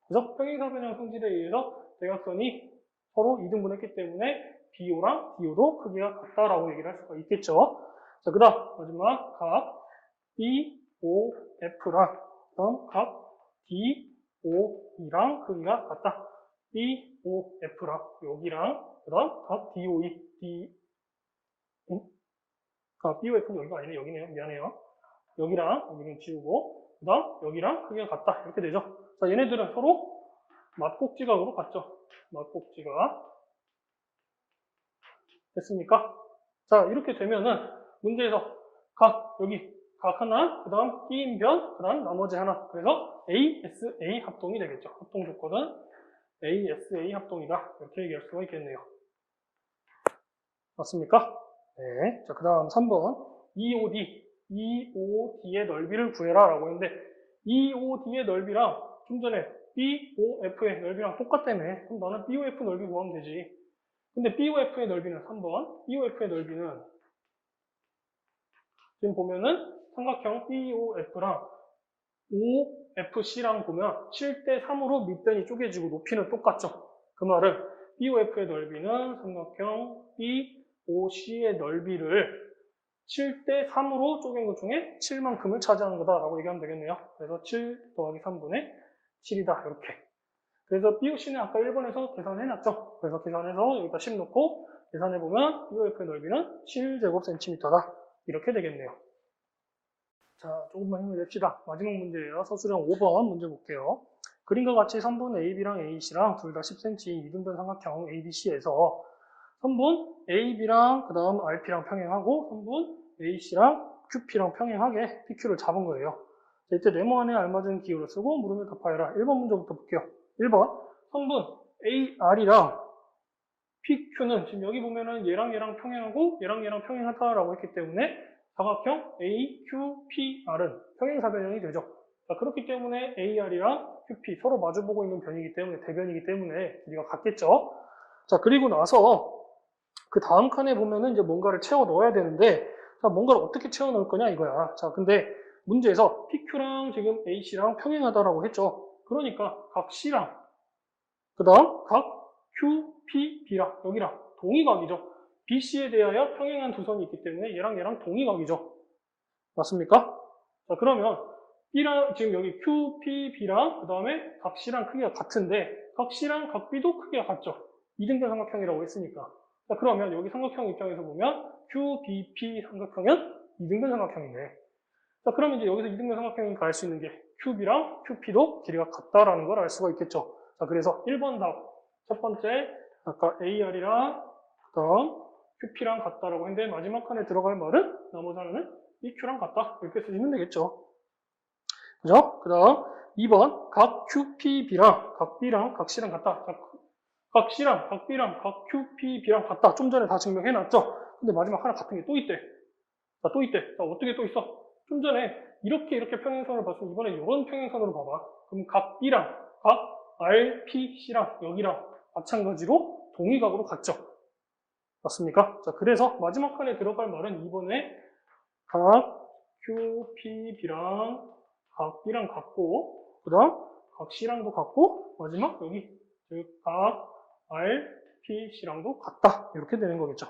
그래서 평행사변형 성질에 의해서 대각선이 서로 이등분했기 때문에 BO랑 DO도 크기가 같다라고 얘기를 할 수가 있겠죠. 자, 그 다음 마지막 각 BOF랑 그다음 각 DOE랑 크기가 같다. BOF랑 여기랑 그다음 각 DOE BOF는 여기가 아니네. 여기네요. 미안해요. 여기랑 여기는 지우고 그다음 여기랑 크기가 같다. 이렇게 되죠. 자, 얘네들은 서로 맞곡지각으로 같죠. 맞곡지각 됐습니까? 자, 이렇게 되면은 문제에서 여기 각 하나, 그 다음 B인변, 그 다음 나머지 하나. 그래서 ASA 합동이 되겠죠. 합동 조건은 ASA 합동이다. 이렇게 얘기할 수가 있겠네요. 맞습니까? 네. 자, 그 다음 3번. EOD의 넓이를 구해라 라고 했는데, EOD의 넓이랑 좀 전에 BOF의 넓이랑 똑같다며. 그럼 나는 BOF 넓이 구하면 되지. 근데 BOF의 넓이는 3번. BOF의 넓이는 지금 보면은 삼각형 BOF랑 OFC랑 보면 7대 3으로 밑변이 쪼개지고 높이는 똑같죠. 그 말은 BOF의 넓이는 삼각형 BOC의 넓이를 7대 3으로 쪼갠 것 중에 7만큼을 차지하는 거다라고 얘기하면 되겠네요. 그래서 7 더하기 3분의 7이다. 이렇게. 그래서 BOC는 아까 1번에서 계산해놨죠. 그래서 계산해서 여기다 10 넣고 계산해보면 BOF의 넓이는 7제곱센티미터다. 이렇게 되겠네요. 자, 조금만 힘을 냅시다. 마지막 문제예요. 서술형 5번 문제 볼게요. 그림과 같이 선분 AB랑 AC랑 둘 다 10cm 이등변 삼각형 ABC에서 선분 AB랑 그 다음 RP랑 평행하고 선분 AC랑 QP랑 평행하게 PQ를 잡은 거예요. 자, 이때 네모안에 알맞은 기호를 쓰고 물음을 답하여라. 1번 문제부터 볼게요. 1번 선분 AR이랑 PQ는 지금 여기 보면은 얘랑 얘랑 평행하고 얘랑 얘랑 평행하다라고 했기 때문에 사각형 AQPR은 평행사변형이 되죠. 자, 그렇기 때문에 AR이랑 QP 서로 마주보고 있는 변이기 때문에 대변이기 때문에 길이가 같겠죠. 자, 그리고 나서 그 다음 칸에 보면은 이제 뭔가를 채워 넣어야 되는데 자, 뭔가를 어떻게 채워 넣을 거냐 이거야. 자, 근데 문제에서 PQ랑 지금 AC랑 평행하다라고 했죠. 그러니까 각 C랑 그 다음 각 QPB랑 여기랑 동의각이죠. BC에 대하여 평행한 두 선이 있기 때문에 얘랑 얘랑 동의각이죠. 맞습니까? 자, 그러면 B랑 지금 여기 QPB랑 그 다음에 각 C랑 크기가 같은데 각 C랑 각 B도 크기가 같죠. 이등변 삼각형이라고 했으니까. 자, 그러면 여기 삼각형 입장에서 보면 QBP 삼각형은 이등변 삼각형이네. 자, 그러면 이제 여기서 이등변 삼각형이니까 알 수 있는 게 QB랑 QP도 길이가 같다라는 걸 알 수가 있겠죠. 자, 그래서 1번 답. 첫 번째, 아까 AR이랑 그다음 QP랑 같다라고 했는데 마지막 칸에 들어갈 말은 나머지 하나는 EQ랑 같다. 이렇게 쓰시면 되겠죠. 그죠? 그 다음 2번 각 QPB랑 각 B랑 각 C랑 같다. 자, 각 C랑 각 B랑 각 QPB랑 같다. 좀 전에 다 증명해놨죠? 근데 마지막 하나 같은 게 또 있대. 자, 또 있대. 자, 어떻게 또 있어? 좀 전에 이렇게 평행선을 봤으면 이번에 이런 평행선으로 봐봐. 그럼 각 B랑 각 RPC랑 여기랑 마찬가지로 동의각으로 같죠. 맞습니까? 자, 그래서 마지막 칸에 들어갈 말은 이번에 각 QPB랑 각 B랑 같고 그 다음 각 C랑도 같고 마지막 여기 즉 각 RPC랑도 같다. 이렇게 되는 거겠죠.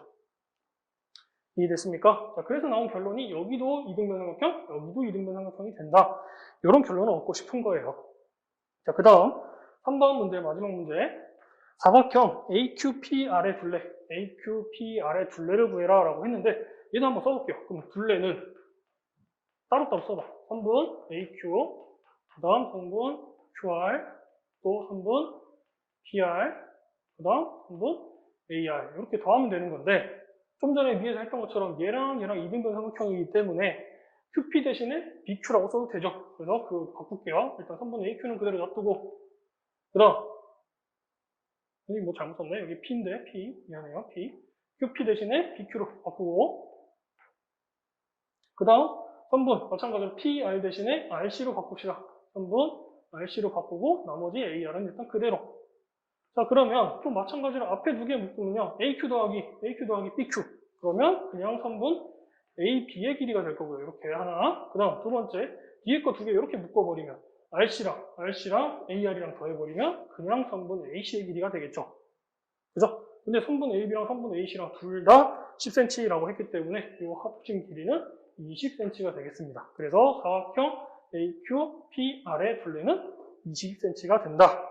이해됐습니까? 자, 그래서 나온 결론이 여기도 이등변 삼각형, 여기도 이등변 삼각형이 된다. 이런 결론을 얻고 싶은 거예요. 자, 그 다음 3번 문제, 마지막 문제. 사각형 AQPR의 둘레, AQPR의 둘레를 구해라 라고 했는데 얘도 한번 써볼게요. 그럼 둘레는 따로따로 써봐. 선분 AQ, 그 다음 선분 QR, 또 선분 PR, 그 다음 선분 AR 이렇게 더하면 되는 건데 좀 전에 위에서 했던 것처럼 얘랑 얘랑 이등변 삼각형이기 때문에 QP 대신에 BQ라고 써도 되죠. 그래서 바꿀게요. 일단 선분 AQ는 그대로 놔두고 그 다음 여기 뭐 잘못 썼네. 여기 P인데 P 미안해요. P QP 대신에 BQ로 바꾸고 그 다음 선분 마찬가지로 PR 대신에 RC로 바꿉시다. 선분 RC로 바꾸고 나머지 AR은 일단 그대로. 자, 그러면 또 마찬가지로 앞에 두 개 묶으면요. AQ 더하기 BQ. 그러면 그냥 선분 AB의 길이가 될 거고요. 이렇게 하나. 그 다음 두 번째, 뒤에 거 두 개 이렇게 묶어버리면 RC랑 AR이랑 더해버리면 그냥 선분 AC의 길이가 되겠죠. 그죠? 근데 선분 AB랑 선분 AC랑 둘 다 10cm라고 했기 때문에 이 합친 길이는 20cm가 되겠습니다. 그래서 사각형 AQPR의 둘레는 20cm가 된다.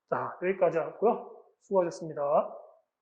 자, 여기까지 하고요. 수고하셨습니다.